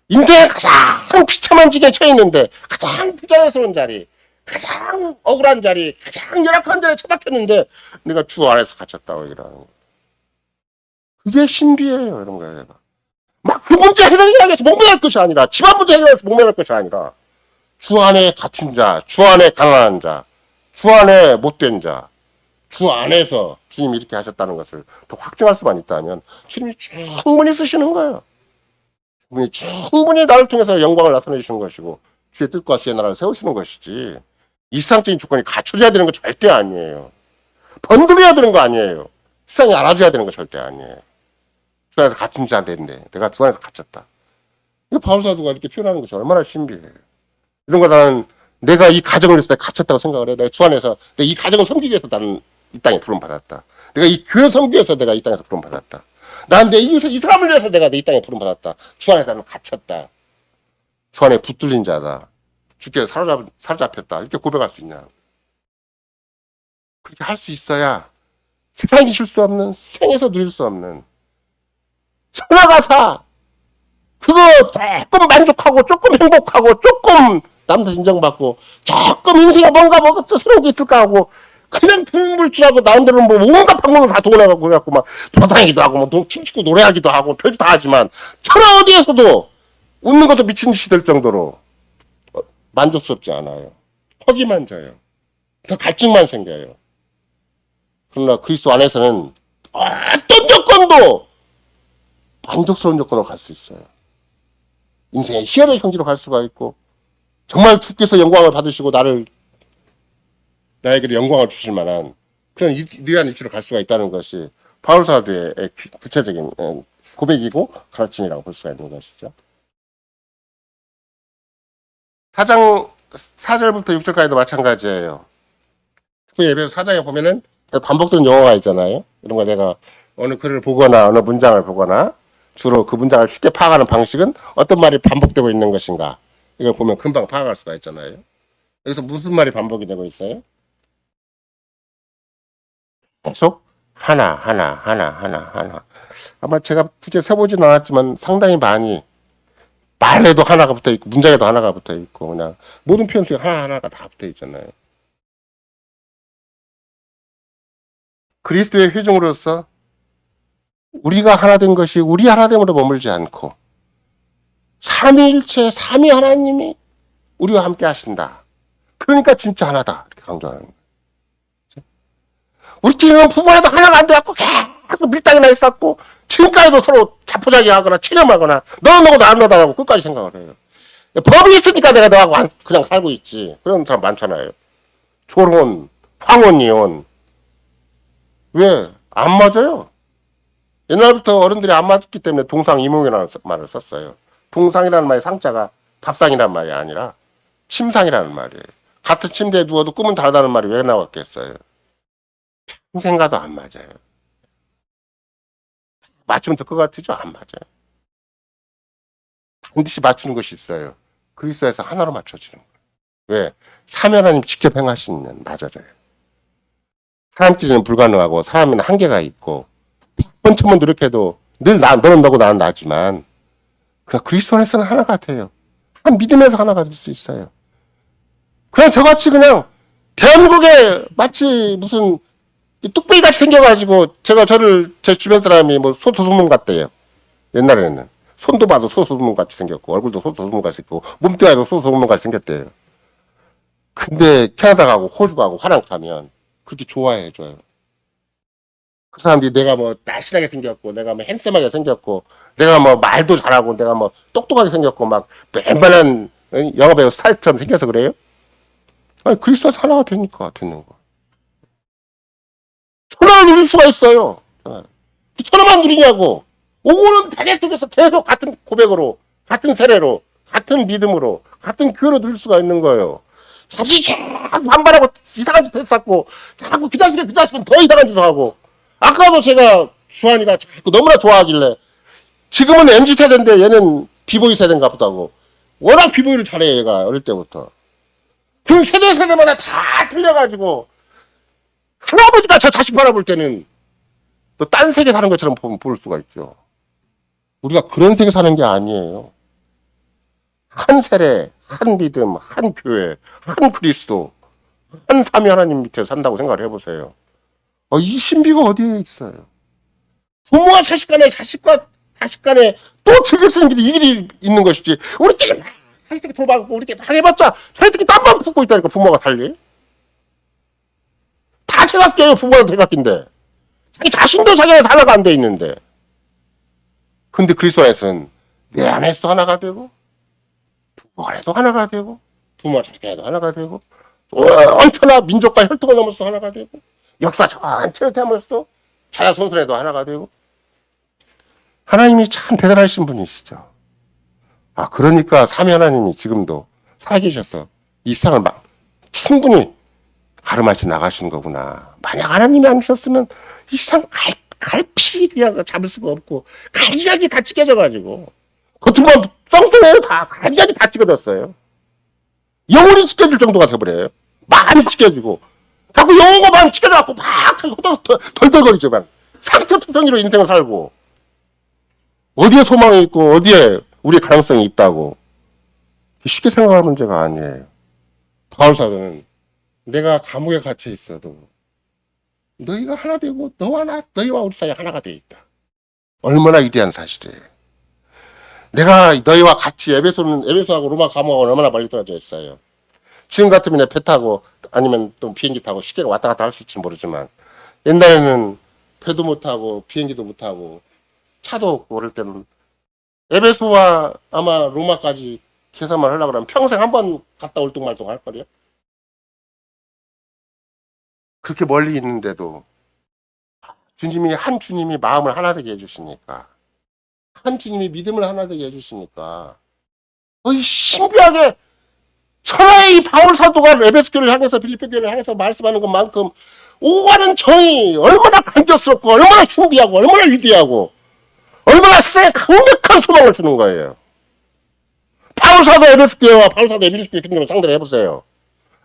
인생에 가장 비참한 지경에 처했는데 가장 부자연스러운 자리, 가장 억울한 자리, 가장 열악한 자리에 처박혔는데 내가 주 안에서 갇혔다고 얘기를 하는 거예요. 그게 신비예요. 이런 거예요. 막 그 문제 해결하기 위해서 목매할 것이 아니라, 집안 문제 해결하기 위해서 목매할 것이 아니라, 주 안에 갇힌 자, 주 안에 가난한 자, 주 안에 못된 자, 주 안에서 주님이 이렇게 하셨다는 것을 더 확증할 수만 있다면 주님이 충분히 쓰시는 거예요. 충분히 나를 통해서 영광을 나타내 주시는 것이고 주의 뜻과 주의 나라를 세우시는 것이지, 이상적인 조건이 갖춰져야 되는 거 절대 아니에요. 번들어야 되는 거 아니에요. 세상이 알아줘야 되는 거 절대 아니에요. 주 안에서 갇힌 자인데 내가 주 안에서 갇혔다. 이 바울사도가 이렇게 표현하는 것이 얼마나 신비해요. 이런 거 나는 내가 이 가정을 위해서 내가 갇혔다고 생각을 해. 내가 주 안에서 내가 이 가정을 섬기기 위해서 나는 이 땅에 부름받았다. 내가 이 교회 섬기기 위해서 내가 이 땅에서 부름받았다. 난 이 사람을 위해서 내가 이 땅에 부름받았다. 주 안에 나는 갇혔다. 주 안에 붙들린 자다. 주께 사로잡혔다. 이렇게 고백할 수 있냐. 그렇게 할 수 있어야 세상이 줄 수 없는, 생에서 누릴 수 없는 천하가 다 그거 조금 만족하고 조금 행복하고 조금 남들 인정받고 조금 인생에 뭔가 새로운 게 있을까 하고 그냥 풍물출하고 나름대로 뭐 온갖 방법을 다 도나가고 그래갖고 막 돌아다니기도 하고 뭐 춤추고 노래하기도 하고 별짓 다 하지만 천하 어디에서도 웃는 것도 미친 듯이 될 정도로 만족스럽지 않아요. 허기만 져요. 더 갈증만 생겨요. 그러나 그리스도 안에서는 어떤 조건도 만족스러운 조건으로 갈 수 있어요. 인생의 희열의 경지로 갈 수가 있고 정말 주께서 영광을 받으시고 나에게 영광을 주실 만한 그런 위대한 위치로 갈 수가 있다는 것이 바울사도의 구체적인 고백이고 가르침이라고 볼 수가 있는 것이죠. 4장 4절부터 6절까지도 마찬가지예요. 특히 에베소 4장에 보면은 반복되는 용어가 있잖아요. 이런 거 내가 어느 글을 보거나 어느 문장을 보거나 주로 그 문장을 쉽게 파악하는 방식은 어떤 말이 반복되고 있는 것인가, 이걸 보면 금방 파악할 수가 있잖아요. 여기서 무슨 말이 반복이 되고 있어요? 계속 하나. 아마 제가 굳이 세보진 않았지만 상당히 많이 말에도 하나가 붙어 있고 문장에도 하나가 붙어 있고 그냥 모든 표현 속에 하나가 다 붙어 있잖아요. 그리스도의 회중으로서 우리가 하나 된 것이 우리 하나됨으로 머물지 않고 삼위일체 삼위 하나님이 우리와 함께 하신다. 그러니까 진짜 하나다. 이렇게 강조하는 거예요. 우리끼리는 부부라도 하나가 안 돼갖고 계속 밀당이나 있었고 지금까지도 서로 자포자기하거나 체념하거나 너는 너고 나는 너다 하고 끝까지 생각을 해요. 법이 있으니까 내가 너하고 그냥 살고 있지. 그런 사람 많잖아요. 졸혼, 황혼, 이혼. 왜? 안 맞아요. 옛날부터 어른들이 안 맞기 때문에 동상이몽이라는 말을 썼어요. 동상이라는 말의 상자가 밥상이라는 말이 아니라 침상이라는 말이에요. 같은 침대에 누워도 꿈은 다르다는 말이 왜 나왔겠어요? 평생가도 안 맞아요. 맞추면 될 것 같으죠? 안 맞아요. 반드시 맞추는 것이 있어요. 그리스도에서 하나로 맞춰지는 거예요. 왜? 삼위 하나님 직접 행하시는 맞아져요. 사람끼리는 불가능하고 사람에는 한계가 있고 100번쯤은 노력해도 늘 너는 너고 나는 나지만 그냥 그리스도 안에서는 하나 같아요. 한 믿음에서 하나가 될 수 있어요. 그냥 저같이 그냥 대한민국에 마치 무슨 뚝배기 같이 생겨가지고 제 주변 사람이 뭐 소소문 같대요. 옛날에는 손도 봐도 소소문 같이 생겼고 얼굴도 소소문 같이 생겼고 몸뚱아리도 소소문 같이 생겼대요. 근데 캐나다 가고 호주 가고 화랑 가면 그렇게 좋아해줘요. 그 사람들이 내가 뭐 날씬하게 생겼고 내가 뭐 핸섬하게 생겼고 내가 뭐 말도 잘하고 내가 뭐 똑똑하게 생겼고 막 웬만한 영화배우 스타일처럼 생겨서 그래요? 아니 그리스도에서 하나가 되니까 되는 거. 천하를 누릴 수가 있어요. 천하만 누리냐고. 오고는 대대 속에서 계속 같은 고백으로 같은 세례로 같은 믿음으로 같은 교회로 누릴 수가 있는 거예요. 자식이 반발하고 이상한 짓 했었고 자꾸 그 자식은 더 이상한 짓을 하고 아까도 제가 주한이가 자꾸 너무나 좋아하길래 지금은 MZ 세대인데 얘는 비보이 세대인가 보다고. 워낙 비보이를 잘해 얘가 어릴 때부터. 그 세대마다 다 틀려가지고 할아버지가 저 자식 바라볼 때는 또 딴 세계 사는 것처럼 볼 수가 있죠. 우리가 그런 세계 사는 게 아니에요. 한 세례, 한 믿음, 한 교회, 한 그리스도, 한 삼위 하나님 밑에 산다고 생각을 해보세요. 이 신비가 어디에 있어요? 부모가 자식 간에, 자식과 자식 간에 또 즐길 수 있는 길이 이 길이 있는 것이지. 우리끼리 막 자식끼리 돌봐갖고 우리끼리 막 해봤자 자식끼리 땀만 붓고 있다니까 부모가 살리. 다 제각기예요. 부모가 제각기인데. 자기 자신도 자기 안에서 하나가 안 돼 있는데. 근데 그리스도 안에서는 내 안에서도 하나가 되고 부모 안에도 하나가 되고 부모와 자식 안에도 하나가 되고 언제나 민족과 혈통을 넘어서 하나가 되고 역사 전체를 태우면서도 자손손에도 하나가 되고 하나님이 참 대단하신 분이시죠. 그러니까 삼위 하나님이 지금도 살아계셔서 이 세상을 막 충분히 가름하시 나가신 거구나. 만약 하나님이 안 계셨으면 이 세상 갈피 그냥 잡을 수가 없고 갈기갈기 다 찢겨져가지고 겉으로만 썽뚱해요. 다 갈기갈기 다 찢겨졌어요. 영혼이 찢겨질 정도가 돼버려요. 마음이 찢겨지고 자꾸 영혼과 마음이 찢겨져갖고 막 덜덜거리죠. 막 상처투성이로 인생을 살고 어디에 소망이 있고 어디에 우리의 가능성이 있다고 쉽게 생각할 문제가 아니에요. 바울사도는 내가 감옥에 갇혀 있어도 너희가 하나 되고 너희와 우리 사이에 하나가 돼 있다. 얼마나 위대한 사실이에요. 내가 너희와 같이 에베소하고 로마 감옥하고 얼마나 멀리 떨어져 있어요. 지금 같으면 배 타고 아니면 또 비행기 타고 쉽게 왔다 갔다 할 수 있을지 모르지만 옛날에는 배도 못 타고 비행기도 못 타고 차도 없고 그럴 때는 에베소와 아마 로마까지 계산만 하려고 그러면 평생 한 번 갔다 올 둥 말둥 할 거래요. 그렇게 멀리 있는데도 한 주님이 마음을 하나 되게 해주시니까 한 주님이 믿음을 하나 되게 해주시니까 신비하게 천하의 이 바울 사도가 에베소 교회를 향해서 빌립보 교회를 향해서 말씀하는 것만큼 오가는 정이 얼마나 감격스럽고 얼마나 신비하고 얼마나 위대하고 얼마나 세상에 강력한 소망을 주는 거예요. 바울 사도 에베소 교회와 바울 사도 빌립보 교회를 상대를 해보세요.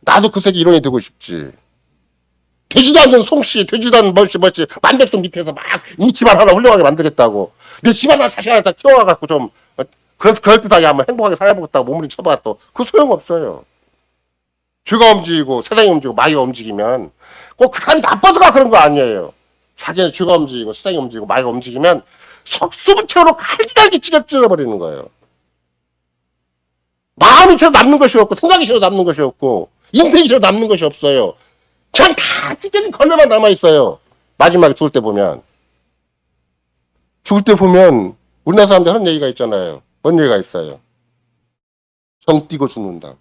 나도 그 세계 일원이 되고 싶지. 되지도 않는 송씨, 되지도 않는 멀씨, 만백성 밑에서 막 이 집안 하나 훌륭하게 만들겠다고. 내 집안 하나 자식 하나 다 키워갖고 좀, 그럴듯하게 한번 행복하게 살아보겠다고 몸부림쳐봐도 그 소용없어요. 죄가 움직이고 세상이 움직이고 마귀가 움직이면 꼭 그 사람이 나빠서가 그런 거 아니에요. 자기는 죄가 움직이고 세상이 움직이고 마귀가 움직이면 속수무책으로 칼기갈기 찢어버리는 거예요. 마음이 채로 남는 것이 없고 생각이 채로 남는 것이 없고 인생이 채로 남는 것이 없어요. 그냥 다 찢겨진 걸레만 남아있어요. 마지막에 죽을 때 보면. 죽을 때 보면 우리나라 사람들 하는 얘기가 있잖아요. 뭔 얘기가 있어요? 정 띄고 죽는다.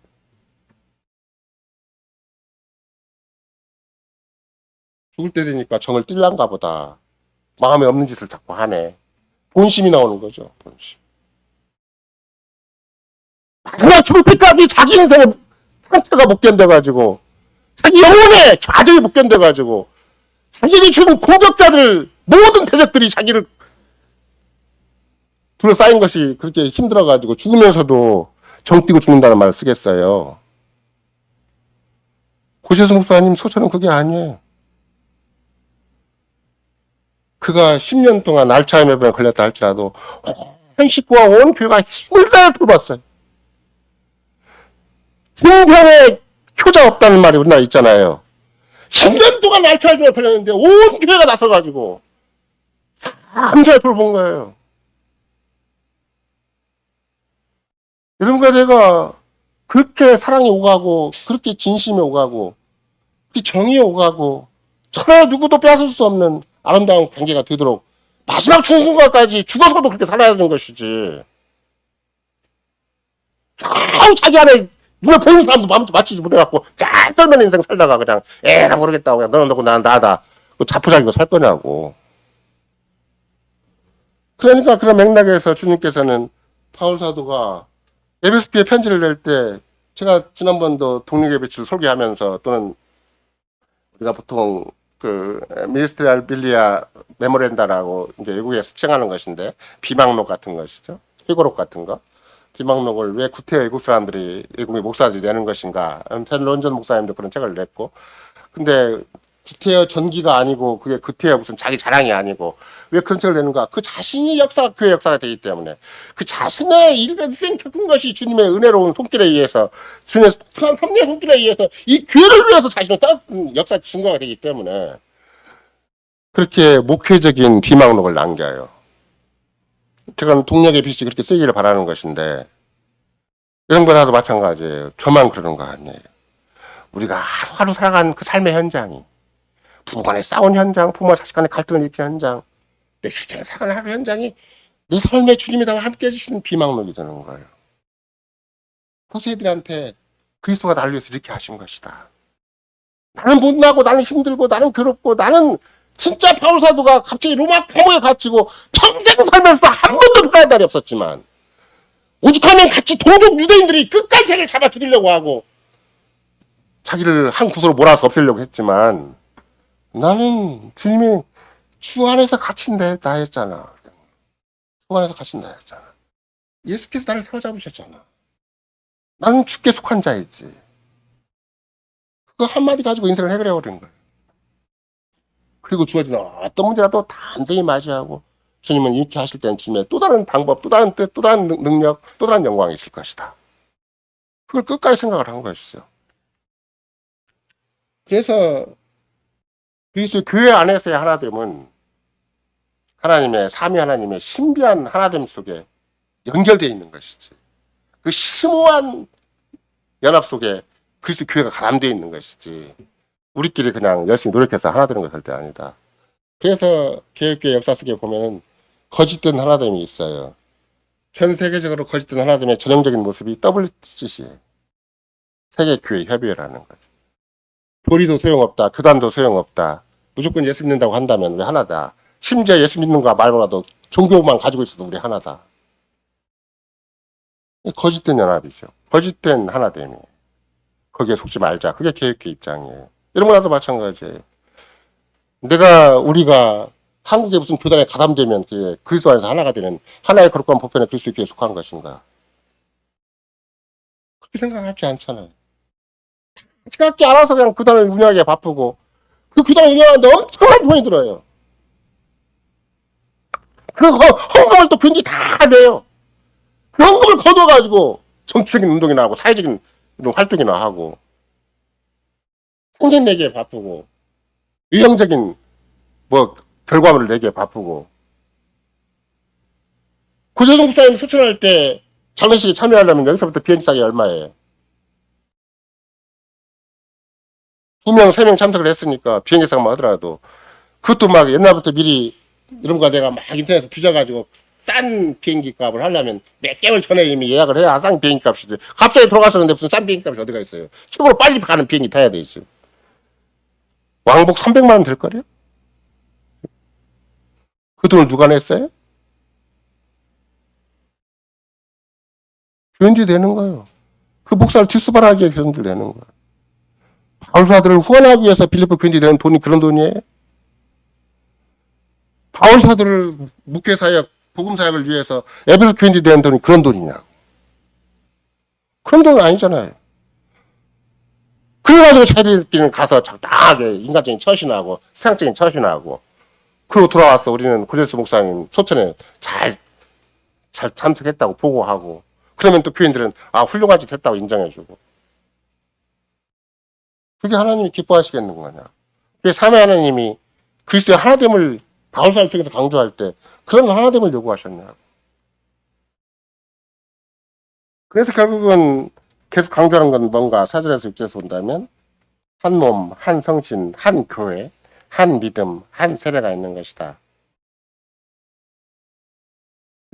죽을 때 되니까 정을 띨란가 보다. 마음에 없는 짓을 자꾸 하네. 본심이 나오는 거죠. 본심. 마지막 죽을 때까지 자기 인생의 상태가 못 견뎌가지고 자기 영혼의 좌절이 못 견뎌가지고 자기를 주는 공격자들 모든 대적들이 자기를 둘러싸인 것이 그렇게 힘들어가지고 죽으면서도 정 띄고 죽는다는 말을 쓰겠어요. 고재수 목사님 소처는 그게 아니에요. 그가 10년 동안 알츠하이머병에 걸렸다 할지라도 온 식구와 온 교회가 힘을 다해 돌봤어요. 힘병에 효자 없다는 말이 우리나라에 있잖아요. 10년 동안 알츠하이머병에 걸렸는데 온 교회가 나서가지고 삼사에 돌본 거예요. 여러분과 제가 그렇게 사랑이 오가고 그렇게 진심이 오가고 그렇게 정이 오가고 전혀 누구도 빼앗을 수 없는 아름다운 관계가 되도록 마지막 순간까지 죽어서도 그렇게 살아야 되는 것이지. 자기 안에 눈에 보이는 사람도 마음도 맞추지 못해갖고 잘 떨면 인생 살다가 그냥 에라 모르겠다고 그냥 너는 너고 난 나다 자포자기로 살 거냐고. 그러니까 그런 맥락에서 주님께서는 바울 사도가 에베소교회 편지를 낼 때 제가 지난번도 독립예배치를 설계하면서 또는 우리가 보통 그 미니스트리얼 빌리아 메모렌다라고 이제 외국에 수정하는 것인데 비망록 같은 것이죠. 회고록 같은 거. 비망록을 왜 구태여 외국 사람들이 외국의 목사들이 내는 것인가. 펜 론전 목사님도 그런 책을 냈고. 근데 구태여 전기가 아니고 그게 구태여 무슨 자기 자랑이 아니고 왜 그런 책을 내는가? 그 자신이 역사가 교회 역사가 되기 때문에 그 자신의 일생 겪은 것이 주님의 은혜로운 손길에 의해서 주님의 특별한 섭리의 손길에 의해서 이 교회를 위해서 자신을 쌓은 역사 증거가 되기 때문에 그렇게 목회적인 비망록을 남겨요. 제가 동력의 빛이 그렇게 쓰기를 바라는 것인데 이런 거라도 마찬가지예요. 저만 그러는 거 아니에요. 우리가 하루 살아간 그 삶의 현장이 부부간에 싸운 현장, 부모와 자식간의 갈등을 일으키는 현장, 내 실제로 살아가는 하루 현장이 내 삶의 주님이랑 함께 해주시는 비망록이 되는 거예요. 후세들한테 그리스도가 나를 위해서 이렇게 하신 것이다. 나는 못나고 나는 힘들고 나는 괴롭고 나는 진짜 바울 사도가 갑자기 로마 감옥에 갇히고 평생 살면서 한 번도 돌아간 날이 없었지만 오죽하면 같이 동족 유대인들이 끝까지 자기를 잡아 죽이려고 하고 자기를 한 구석으로 몰아서 없애려고 했지만 나는 주님이 주 안에서 갇힌다 했잖아. 주 안에서 갇힌다 했잖아. 예수께서 나를 사로잡으셨잖아. 나는 주께 속한 자이지. 그거 한마디 가지고 인생을 해결해버린 거예요. 그리고 주어지는 어떤 문제라도 단단히 맞이하고 주님은 이렇게 하실 때는 주님의 또 다른 방법, 또 다른 뜻, 또 다른 능력, 또 다른 영광이 있을 것이다. 그걸 끝까지 생각을 한 것이죠. 그래서 그리스도 교회 안에서의 하나됨은 하나님의 삼위 하나님의 신비한 하나됨 속에 연결되어 있는 것이지. 그 심오한 연합 속에 그리스도 교회가 가람되어 있는 것이지. 우리끼리 그냥 열심히 노력해서 하나 되는 것 절대 아니다. 그래서 개혁교회 역사 속에 보면은 거짓된 하나됨이 있어요. 전 세계적으로 거짓된 하나됨의 전형적인 모습이 WCC예요. 세계교회 협의회라는 거죠. 교리도 소용없다. 교단도 소용없다. 무조건 예수 믿는다고 한다면 왜 하나다. 심지어 예수 믿는 거 말고라도 종교만 가지고 있어도 우리 하나다. 거짓된 연합이죠. 거짓된 하나됨이에요. 거기에 속지 말자. 그게 개혁교회 입장이에요. 이런 거라도 마찬가지예요. 우리가 한국의 무슨 교단에 가담되면 그게 그리스도 안에서 하나가 되는 하나의 거룩한 보편의 그리스도 교회에 속한 것인가. 그렇게 생각하지 않잖아요. 각기 알아서 그냥 교단을 운영하기에 바쁘고 그 교단을 운영하는데 엄청난 돈이 들어요. 그 헌금을 또 교인들이 다 내요. 그 헌금을 거둬가지고 정치적인 운동이나 하고 사회적인 활동이나 하고 생계 내기에 바쁘고 유형적인 결과물을 내기에 바쁘고 구조정 목사님 소천할 때 장례식에 참여하려면 여기서부터 비행기 싸기 얼마예요? 2명, 3명 참석을 했으니까 비행기 값만 하더라도 그것도 막 옛날부터 미리 이런 거 내가 막 인터넷에서 뒤져가지고 싼 비행기 값을 하려면 몇 개월 전에 이미 예약을 해야 싼 비행기 값이지. 갑자기 들어가서는데 무슨 싼 비행기 값이 어디가 있어요? 최고로 빨리 가는 비행기 타야 되지. 왕복 300만 원 될 거래요? 그 돈을 누가 냈어요? 교인들이 내는 거예요. 그 목사를 뒷수발하기에 교인들 내는 거예요. 바울사들을 후원하기 위해서 빌립보 교인들이 내는 돈이 그런 돈이에요? 바울사들을 묵회사역, 복음사역을 위해서 에베소 교인들이 내는 돈이 그런 돈이냐고. 그런 돈은 아니잖아요. 그래가지고 자기들끼리는 가서 적당하게 인간적인 처신하고 세상적인 처신하고 그러고 돌아와서 우리는 구제수 목사님 소천에 잘 참석했다고 보고하고 그러면 또 교인들은 훌륭한 짓 했다고 인정해주고 그게 하나님이 기뻐하시겠는 거냐. 그게 삼위 하나님이 그리스도의 하나됨을 바울사를 통해서 강조할 때 그런 하나됨을 요구하셨냐고. 그래서 결국은 계속 강조하는 건 뭔가 4절에서 6절에서 본다면 한 몸, 한 성신, 한 교회, 한 믿음, 한 세례가 있는 것이다.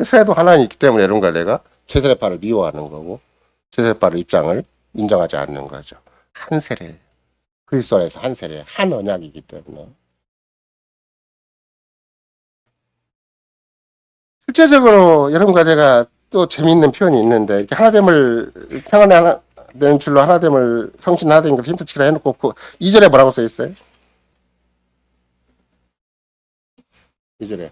세례도 하나님 있기 때문에 이런 걸 내가 제세례파를 미워하는 거고 제세례파의 입장을 인정하지 않는 거죠. 한 세례, 그리스도 안에서 한 세례, 한 언약이기 때문에 실제적으로 여러분과 제가 또 재미있는 표현이 있는데 이렇게 하나됨을 평안에 하나 되는 줄로 하나됨을 성신 하나됨인 걸 힘쓰치기라 해놓고 그 2절에 뭐라고 써 있어요? 2절에.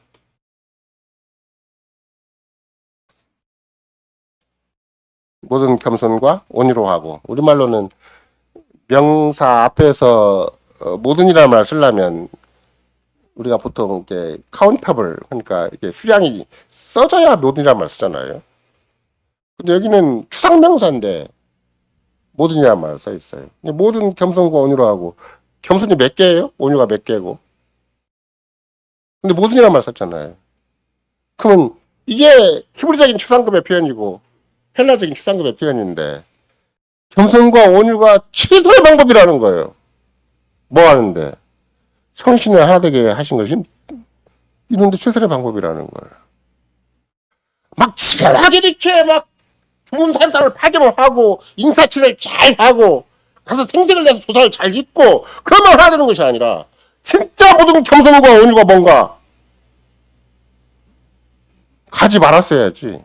모든 겸손과 온유로 하고, 우리말로는 명사 앞에서 모든이라는 말을 쓰려면 우리가 보통 이렇게 카운터블, 그러니까 이게 수량이 써져야 모든이라는 말을 쓰잖아요. 근데 여기는 추상명사인데 모든이라는 말을 써 있어요. 모든 겸손과 온유로 하고, 겸손이 몇 개예요? 온유가 몇 개고? 근데 모든이라는 말 썼잖아요. 그러면 이게 히브리적인 추상급의 표현이고 헬라적인 추상급의 표현인데 겸손과 온유가 최선의 방법이라는 거예요. 뭐 하는데? 성신을 하나 되게 하신 것이 이런데 최선의 방법이라는 거예요. 막 치열하게 이렇게 막 좋은 사람을 파견을 하고 인사치를 잘 하고 가서 생색을 내서 조사를 잘 읽고 그러면 하나 되는 것이 아니라 진짜 모든 겸손과 온유가 뭔가 가지 말았어야지.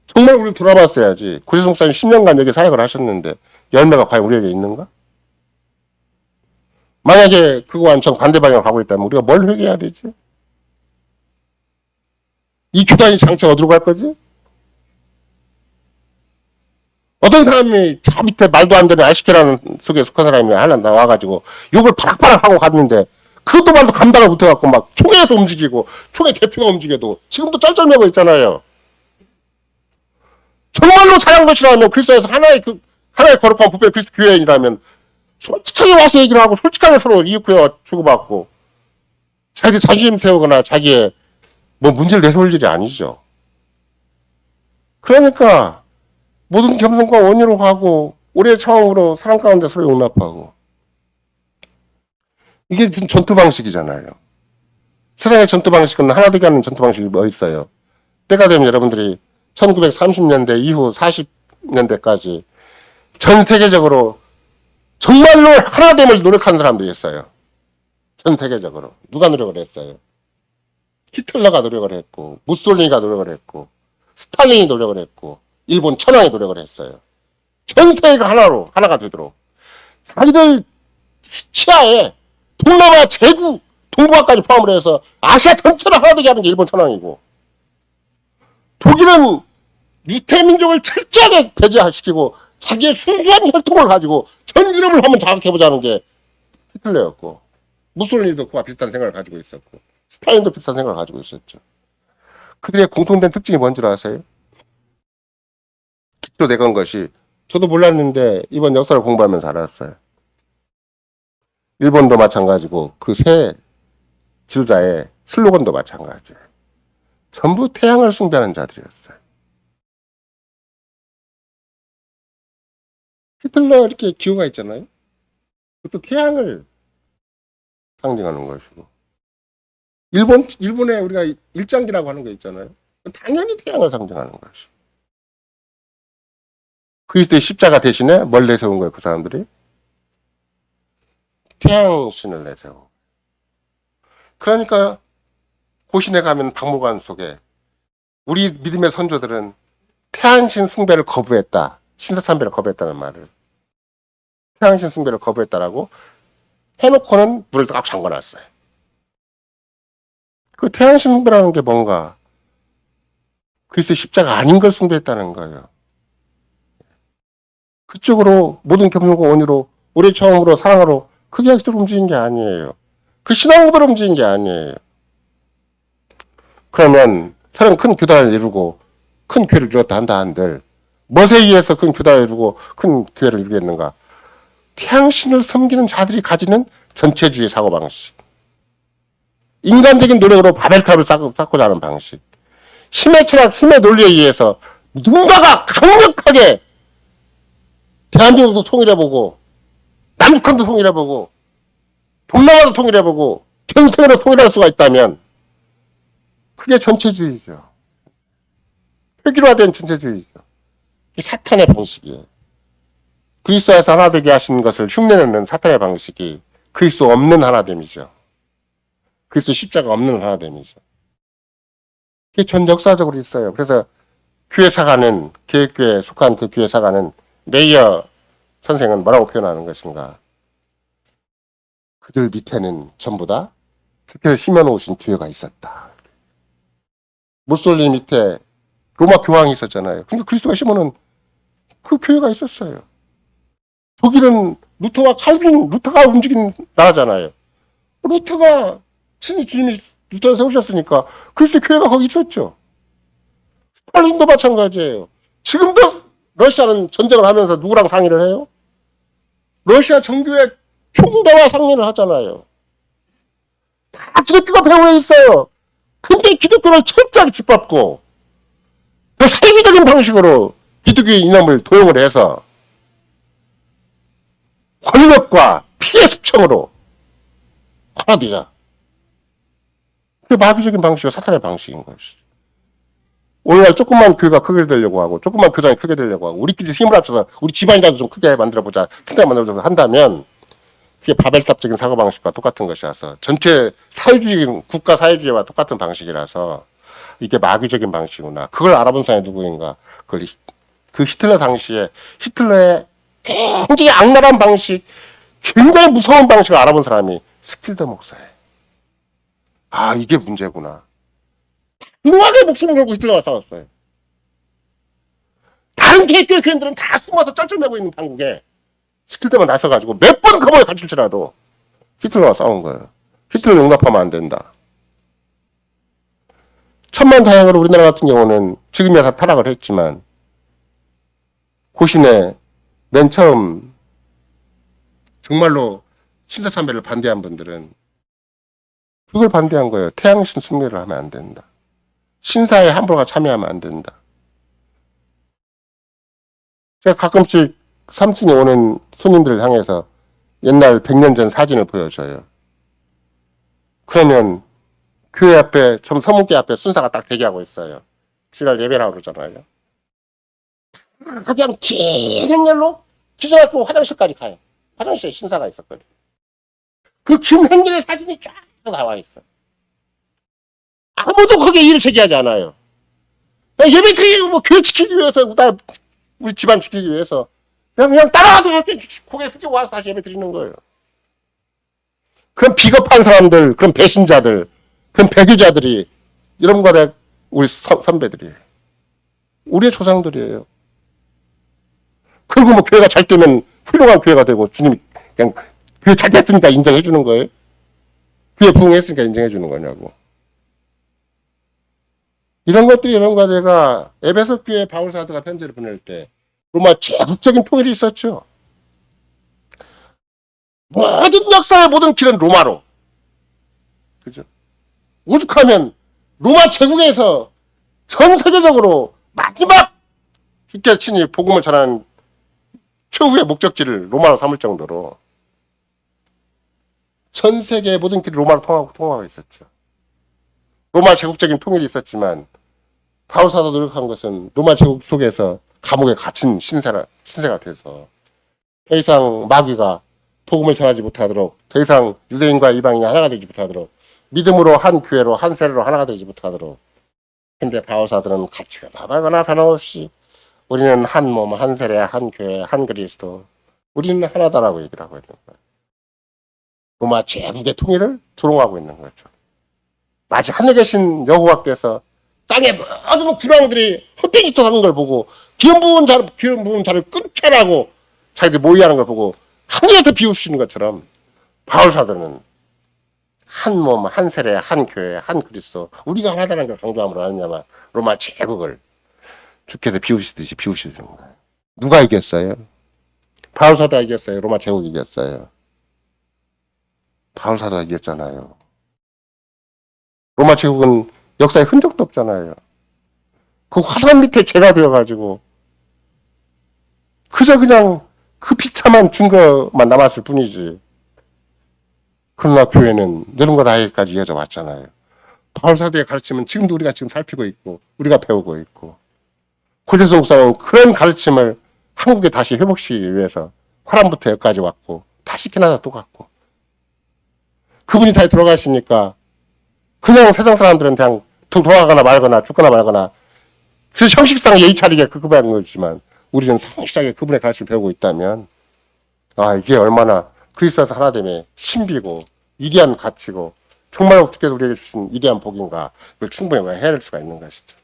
정말 우리 돌아봤어야지. 구세종사님 10년간 여기 사역을 하셨는데 열매가 과연 우리에게 있는가? 만약에 그거와는 정반대 방향을 가고 있다면 우리가 뭘 회개해야 되지? 이 교단이 장차 어디로 갈 거지? 어떤 사람이 저 밑에 말도 안 되는 아시케라는 속에 속한 사람이 하나 나와가지고 욕을 바락바락 하고 갔는데 그것도 말도 감당을 못해갖고 막 총회에서 움직이고 총회 대표가 움직여도 지금도 쩔쩔매고 있잖아요. 정말로 잘한 것이라면 그리스도에서 하나의 거룩한 부패 그리스도 교회인이라면 솔직하게 와서 얘기를 하고 솔직하게 서로 이웃구해 주고받고 자기 자존심 세우거나 자기의 뭐 문제를 내세울 일이 아니죠. 그러니까 모든 겸손과 온유로 하고 올해 처음으로 사랑 가운데 서로 용납하고 이게 전투 방식이잖아요. 세상의 전투 방식은 하나 되게 하는 전투 방식이 뭐 있어요. 때가 되면 여러분들이 1930년대 이후 40년대까지 전 세계적으로 정말로 하나됨을 노력한 사람들이 있어요. 전 세계적으로. 누가 노력을 했어요? 히틀러가 노력을 했고 무솔리니가 노력을 했고 스탈린이 노력을 했고 일본 천황이 노력을 했어요. 전 세계가 하나가 되도록 자기들 치하에 동남아 제국 동북아까지 포함을 해서 아시아 전체를 하나 되게 하는 게 일본 천황이고 독일은 밑에 민족을 철저하게 배제시키고 자기의 순수한 혈통을 가지고 전 유럽을 한번 자극해보자는 게 히틀러였고 무솔리니도 그와 비슷한 생각을 가지고 있었고 스탈린도 비슷한 생각을 가지고 있었죠. 그들의 공통된 특징이 뭔지 아세요? 기초되건 것이 저도 몰랐는데 이번 역사를 공부하면서 알았어요. 일본도 마찬가지고 그 새 지도자의 슬로건도 마찬가지예요. 전부 태양을 숭배하는 자들이었어요. 히틀러 이렇게 기호가 있잖아요. 그것도 태양을 상징하는 것이고 일본에 우리가 일장기라고 하는 거 있잖아요. 당연히 태양을 상징하는 것이. 그리스도의 십자가 대신에 뭘 내세운 거예요, 그 사람들이? 태양신을 내세워. 그러니까 고신에 가면 박물관 속에 우리 믿음의 선조들은 태양신 숭배를 거부했다. 신사참배를 거부했다는 말을. 태양신 숭배를 거부했다라고 해놓고는 문을 딱 잠궈놨어요. 그 태양신 숭배라는 게 뭔가 그리스도의 십자가 아닌 걸 숭배했다는 거예요. 그쪽으로 모든 겸손과 온유로 올해 처음으로 사랑으로 그 계획대로 움직인 게 아니에요. 그 신앙고백으로 움직인 게 아니에요. 그러면 사람은 큰 교단을 이루고 큰 교회를 이뤘다 한다 한들 무엇에 의해서 큰 교단을 이루고 큰 교회를 이루겠는가? 태양신을 섬기는 자들이 가지는 전체주의 사고방식. 인간적인 노력으로 바벨탑을 쌓고자 하는 방식. 힘의 철학, 힘의 논리에 의해서 누군가가 강력하게 대한민국도 통일해보고 남북한도 통일해보고 동남아도 통일해보고 전 세계로 통일할 수가 있다면 그게 전체주의죠. 획일화된 전체주의죠. 이게 사탄의 방식이에요. 그리스도에서 하나 되게 하시는 것을 흉내내는 사탄의 방식이 그리스도 없는 하나됨이죠. 그리스도 십자가 없는 하나됨이죠. 그게 전 역사적으로 있어요. 그래서 교회 사가는 계획교회에 속한 그 교회 사가는 메이어 선생은 뭐라고 표현하는 것인가? 그들 밑에는 전부 다 주께서 심어놓으신 교회가 있었다. 무솔리니 밑에 로마 교황이 있었잖아요. 근데 그리스도가 심어놓은 그 교회가 있었어요. 독일은 루터와 칼빈, 루터가 움직인 나라잖아요. 루터가 친히 주님이 루터를 세우셨으니까 그리스도 교회가 거기 있었죠. 스탈린도 마찬가지예요. 지금도 러시아는 전쟁을 하면서 누구랑 상의를 해요? 러시아 정교회 총대와 상의를 하잖아요. 다 기독교가 배후에 있어요. 근데 기독교를 철저하게 짓밟고 그 사이비적인 방식으로 기독교의 이념을 도용을 해서 권력과 피해 숙청으로 하나되자. 그게 마귀적인 방식이고 사탄의 방식인 것이죠. 오늘날 조금만 교회가 크게 되려고 하고 조금만 교단이 크게 되려고 하고 우리끼리 힘을 합쳐서 우리 집안이라도 좀 크게 만들어보자, 큰데 만들어보자 한다면 그게 바벨탑적인 사고방식과 똑같은 것이라서 전체 사회주의, 국가 사회주의와 똑같은 방식이라서 이게 마귀적인 방식이구나. 그걸 알아본 사람이 누구인가. 그 히틀러 당시에 히틀러의 굉장히 악랄한 방식, 굉장히 무서운 방식을 알아본 사람이 스필더 목사예요. 아, 이게 문제구나. 묘하게 목숨을 걸고 히틀러와 싸웠어요. 다른 개교회 교인들은 다 숨어서 쩔쩔매고 있는 판국에 스킬대만 나서가지고 몇 번 거머에 갇힐지라도 히틀러와 싸운 거예요. 히틀러 용납하면 안 된다. 천만다행으로 우리나라 같은 경우는 지금이야 다 타락을 했지만 고신에 맨 처음 정말로 신사참배를 반대한 분들은 그걸 반대한 거예요. 태양신 숭배를 하면 안 된다. 신사에 함부로 참여하면 안 된다. 제가 가끔씩 3층에 오는 손님들을 향해서 옛날 100년 전 사진을 보여줘요. 그러면 교회 앞에, 좀 서문계 앞에 순사가 딱 대기하고 있어요. 주일 예배를 하고 그러잖아요. 그냥 긴 행렬로 기절하고 화장실까지 가요. 화장실에 신사가 있었거든요. 그 긴 행렬의 사진이 쫙 나와 있어요. 아무도 거기에 일을 제기하지 않아요. 예배 드리고 뭐 교회 지키기 위해서, 우리 집안 지키기 위해서 그냥 따라와서 고개 숙이고 와서 다시 예배 드리는 거예요. 그런 비겁한 사람들, 그런 배신자들, 그런 배교자들이 여러분과 내 우리 선배들이에요. 우리의 조상들이에요. 그리고 뭐 교회가 잘 되면 훌륭한 교회가 되고 주님이 그냥 교회 잘 됐으니까 인정해 주는 거예요. 교회 부흥했으니까 인정해 주는 거냐고. 이런 것들이 여러분과 제가 에베소 교회 바울 사도가 편지를 보낼 때 로마 제국적인 통일이 있었죠. 모든 역사의 모든 길은 로마로. 그죠? 오죽하면 로마 제국에서 전 세계적으로 마지막 주께 친히 복음을 전하는 최후의 목적지를 로마로 삼을 정도로 전 세계의 모든 길이 로마로 통하고 있었죠. 로마 제국적인 통일이 있었지만 바울 사도 노력한 것은 로마 제국 속에서 감옥에 갇힌 신세가 돼서 더 이상 마귀가 복음을 전하지 못하도록, 더 이상 유대인과 이방인이 하나가 되지 못하도록, 믿음으로 한 교회로 한 세례로 하나가 되지 못하도록. 근데 바울 사도는 가치가 말거나 변함없이 우리는 한 몸, 한 세례, 한 교회, 한 그리스도, 우리는 하나다라고 얘기를 하고 있는 거예요. 로마 제국의 통일을 조롱하고 있는 거죠. 마치 하늘에 계신 여호와께서 땅에 모든 군왕들이 헛되이 짓을 하는 걸 보고 기름 부은 자를 끊게라고 자기들이 모의하는 걸 보고 하늘에서 비우시는 것처럼 바울 사도는 한 몸, 한 세례, 한 교회, 한 그리스도, 우리가 하나다라는 걸 강조함으로 하느냐만 로마 제국을 주께서 비우시듯이 비우시는 거예요. 누가 이겼어요? 바울 사도가 이겼어요? 로마 제국이 이겼어요? 바울 사도가 이겼잖아요. 로마 제국은 역사에 흔적도 없잖아요. 그 화산 밑에 재가 되어가지고 그저 그냥 그 비참한 증거만 남았을 뿐이지. 그러나 교회는 여름과 나이까지 이어져 왔잖아요. 바울 사도의 가르침은 지금도 우리가 지금 살피고 있고 우리가 배우고 있고 고재성 목사는 그런 가르침을 한국에 다시 회복시키기 위해서 화람부터 여기까지 왔고 다시 캐나다 또 갔고 그분이 다시 돌아가시니까 그냥 세상 사람들은 그냥 돌아가거나 말거나 죽거나 말거나 그래서 형식상 예의 차리게 그거만 거지만 우리는 상실하게 그분의 가르침을 배우고 있다면 아 이게 얼마나 그리스도에서 하나됨의 신비고 위대한 가치고 정말 어떻게도 우리에게 주신 위대한 복인가. 그걸 충분히 헤아릴 수가 있는 것이죠.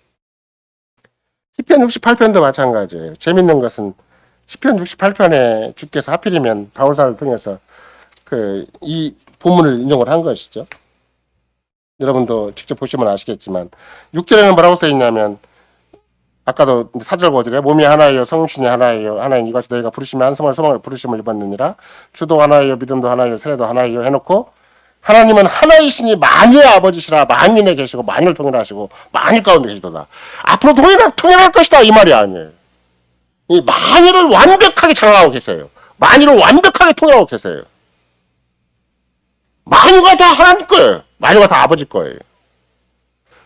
시편 68편도 마찬가지예요. 재밌는 것은 시편 68편에 주께서 하필이면 바울사를 통해서 이 본문을 인용을 한 것이죠. 여러분도 직접 보시면 아시겠지만 6절에는 뭐라고 써 있냐면 아까도 4절 5절에 몸이 하나이요 성신이 하나이요 하나님 이것이 너희가 부르시면 한성을 소망을 부르심을 입었느니라 주도 하나이요 믿음도 하나이요 세례도 하나이요 해놓고 하나님은 하나이시니 만유의 아버지시라 만인에 계시고 만유를 통일하시고 만유 가운데 계시도다. 앞으로 통일할 것이다 이 말이 아니에요. 이 만유를 완벽하게 장악하고 계세요. 만유를 완벽하게 통일하고 계세요. 만유가 다 하나님 거예요. 만유가 다 아버지 거예요.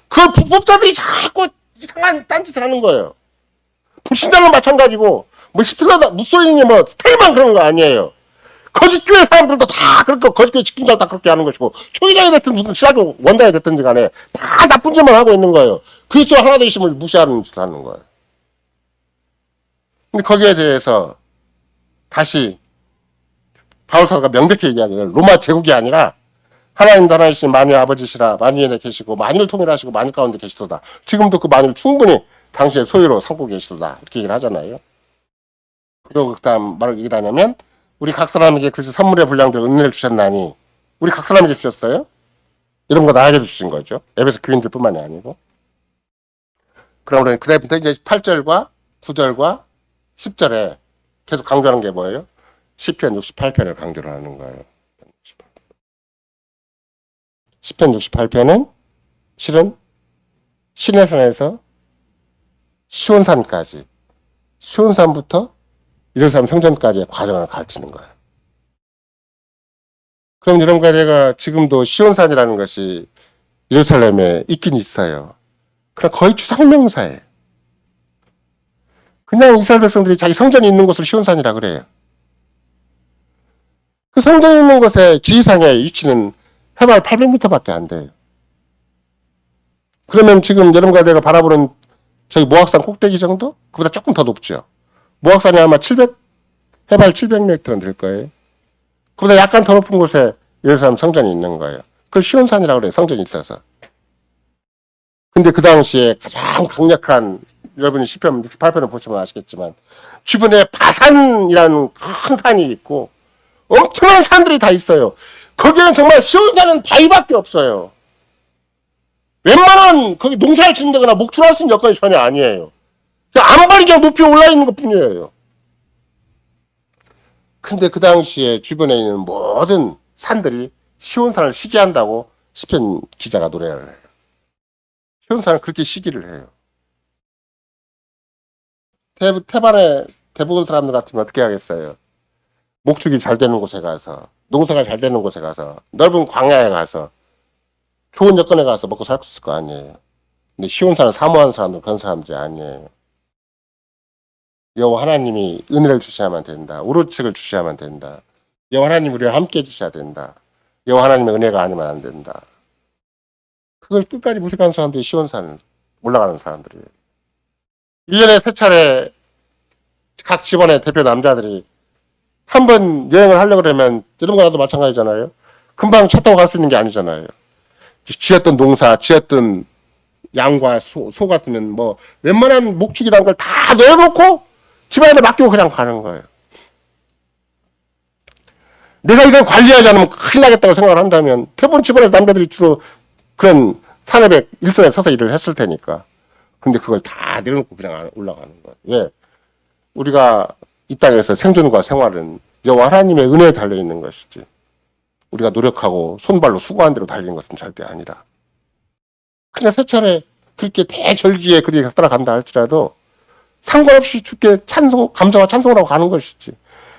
그 불법자들이 자꾸 이상한 딴짓을 하는 거예요. 불신자는 마찬가지고 뭐 히틀러다 무솔리니 뭐 스테이만 그런 거 아니에요. 거짓교회 사람들도 다 그렇게 거짓교회 지킨자도 다 그렇게 하는 것이고 초기장이 됐든 무슨 신학교 원단이 됐든지 간에 다 나쁜 짓만 하고 있는 거예요. 그리스도 하나 되심을 무시하는 짓을 하는 거예요. 근데 거기에 대해서 다시 바울사가 명백히 얘기하기를 로마 제국이 아니라 하나님도 하나이신 만유의 아버지시라 만유에 계시고 만유를 통일하시고 만유 가운데 계시도다. 지금도 그 만유를 충분히 당시의 소유로 삼고 계시도다. 이렇게 얘기를 하잖아요. 그리고 그 다음 말을 얘기를 하냐면 우리 각 사람에게 그래서 선물의 분량대로 은혜를 주셨나니 우리 각 사람에게 주셨어요? 이런 거 나에게 주신 거죠. 에베소 교인들 뿐만이 아니고. 그러면 그 다음부터 이제 8절과 9절과 10절에 계속 강조하는 게 뭐예요? 시편 68편을 강조를 하는 거예요. 시편 68편은 실은 시내산에서 시온산까지 시온산부터 예루살렘 성전까지의 과정을 가르치는 거예요. 그럼 여러분과 제가 지금도 시온산이라는 것이 예루살렘에 있긴 있어요. 그럼 거의 추상명사예요. 그냥 이스라엘 백성들이 자기 성전이 있는 곳을 시온산이라 그래요. 그 성전이 있는 곳의 지리상의 위치는 해발 800m밖에 안 돼요. 그러면 지금 여러분과 내가 바라보는 저기 모악산 꼭대기 정도? 그보다 조금 더 높죠. 모악산이 아마 해발 700m는 될 거예요. 그보다 약간 더 높은 곳에 예루살렘 성전이 있는 거예요. 그걸 시온산이라고 그래요. 성전이 있어서. 근데 그 당시에 가장 강력한 여러분이 시편 68편을 보시면 아시겠지만 주변에 바산이라는 큰 산이 있고 엄청난 산들이 다 있어요. 거기는 정말 시온산은 바위밖에 없어요. 웬만한 거기 농사를 짓는다거나 목축할 수 있는 여건이 전혀 아니에요. 안발이 그냥 높이 올라 있는 것 뿐이에요. 근데 그 당시에 주변에 있는 모든 산들이 시온산을 시기한다고 시편 기자가 노래를 해요. 시온산을 그렇게 시기를 해요. 태반의 대부분 사람들 같으면 어떻게 하겠어요? 목축이 잘 되는 곳에 가서 농사가 잘 되는 곳에 가서 넓은 광야에 가서 좋은 여건에 가서 먹고 살 수 있을 거 아니에요. 근데 시온산을 사모하는 사람들 그런 사람들이 아니에요. 여호와 하나님이 은혜를 주셔야만 된다. 우르측을 주셔야만 된다. 여호와 하나님 우리와 함께 해주셔야 된다. 여호와 하나님의 은혜가 아니면 안 된다. 그걸 끝까지 무색한 사람들이 시온산을 올라가는 사람들이에요. 1년에 3차례 각 집안의 대표 남자들이 한 번 여행을 하려고 그러면 여러분과 나도 마찬가지잖아요. 금방 차 타고 갈 수 있는 게 아니잖아요. 지었던 농사, 지었던 양과 소 같으면 뭐 웬만한 목축이라는 걸 다 내놓고 집안에 맡기고 그냥 가는 거예요. 내가 이걸 관리하지 않으면 큰일 나겠다고 생각을 한다면 대부분 집안에서 남자들이 주로 그런 산업의 일선에 서서 일을 했을 테니까. 근데 그걸 다 내려놓고 그냥 올라가는 거예요. 왜? 우리가 이 땅에서 생존과 생활은 여호와 하나님의 은혜에 달려있는 것이지 우리가 노력하고 손발로 수고한 대로 달리는 것은 절대 아니라. 그냥 세 차례 그렇게 대절기에 그들이 따라간다 할지라도 상관없이 주께 감사와 찬송을 하고 가는 것이지.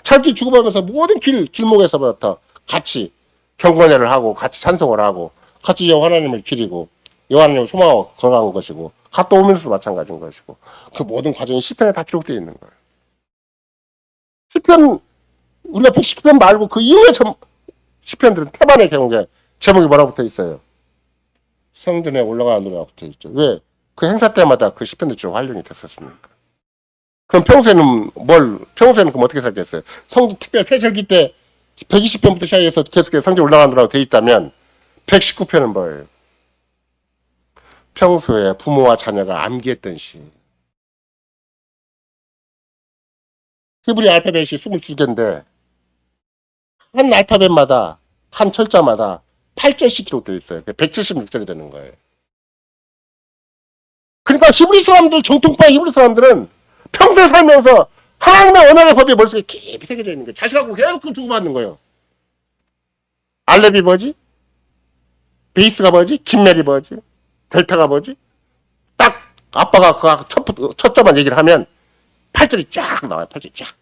자기 죽어가면서 모든 길목에서부터 같이 경건회를 하고 같이 찬송을 하고 같이 여호와 하나님을 기리고 여호와 하나님을 소망하고 걸어가는 것이고 갔다 오면서도 마찬가지인 것이고 그 모든 과정이 시편에 다 기록되어 있는 거예요. 시편 우리가 119편 말고 그 이후에 시편들은 태반의 경우에 제목이 뭐라고 붙어 있어요? 성전에 올라가는 노래가 붙어 있죠. 왜? 그 행사 때마다 그 시편들이 좀 활용이 됐었습니까? 그럼 평소에는 그럼 어떻게 살겠어요? 성전 특별 세절기 때 120편부터 시작해서 계속해서 성전 올라가는 노래가 돼 있다면 119편은 뭐예요? 평소에 부모와 자녀가 암기했던 시. 히브리 알파벳이 22개인데 한 알파벳마다 한 철자마다 8절씩 기록되어 있어요. 176절이 되는 거예요. 그러니까 히브리 사람들, 정통파 히브리 사람들은 평소에 살면서 하나님의 언약의 법이 머릿속에 깊이 새겨져 있는 거예요. 자식하고 계속 주고받는 거예요. 알렙이 뭐지? 베이스가 뭐지? 김멜이 뭐지? 델타가 뭐지? 딱 아빠가 그 첫자만 얘기를 하면 8절이 쫙 나와요. 8절이 쫙.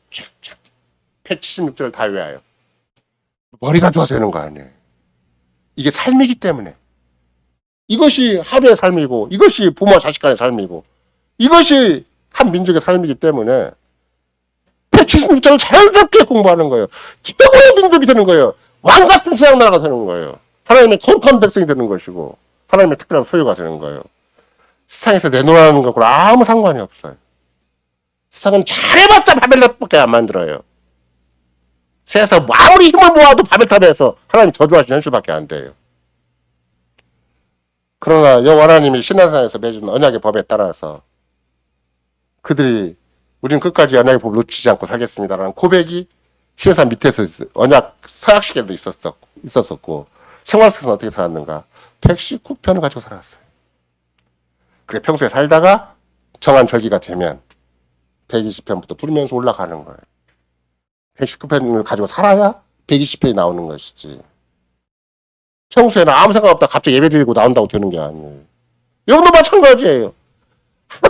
176절을 다 외워요. 머리가 좋아서 하는 거 아니에요. 이게 삶이기 때문에. 이것이 하루의 삶이고, 이것이 부모와 자식 간의 삶이고, 이것이 한 민족의 삶이기 때문에 176절을 자연스럽게 공부하는 거예요. 최고의 민족이 되는 거예요. 왕 같은 세상 나라가 되는 거예요. 하나님의 거룩한 백성이 되는 것이고, 하나님의 특별한 소유가 되는 거예요. 세상에서 내놓으라는 것과 아무 상관이 없어요. 세상은 잘해봤자 바벨탑밖에 안 만들어요. 세상에서 아무리 힘을 모아도 바벨탑에서 하나님 저주하시는 현실밖에 안 돼요. 그러나 여호와 하나님이 시내산에서 맺은 언약의 법에 따라서 그들이 우리는 끝까지 언약의 법을 놓치지 않고 살겠습니다라는 고백이 시내산 밑에서 언약 서약식에도 있었었고 생활 속에서는 어떻게 살았는가? 119편을 가지고 살았어요. 그래 평소에 살다가 정한 절기가 되면 120편부터 부르면서 올라가는 거예요. 119편을 가지고 살아야 120편이 나오는 것이지. 평소에는 아무 생각 없다 갑자기 예배 드리고 나온다고 되는 게 아니에요. 여러분도 마찬가지예요.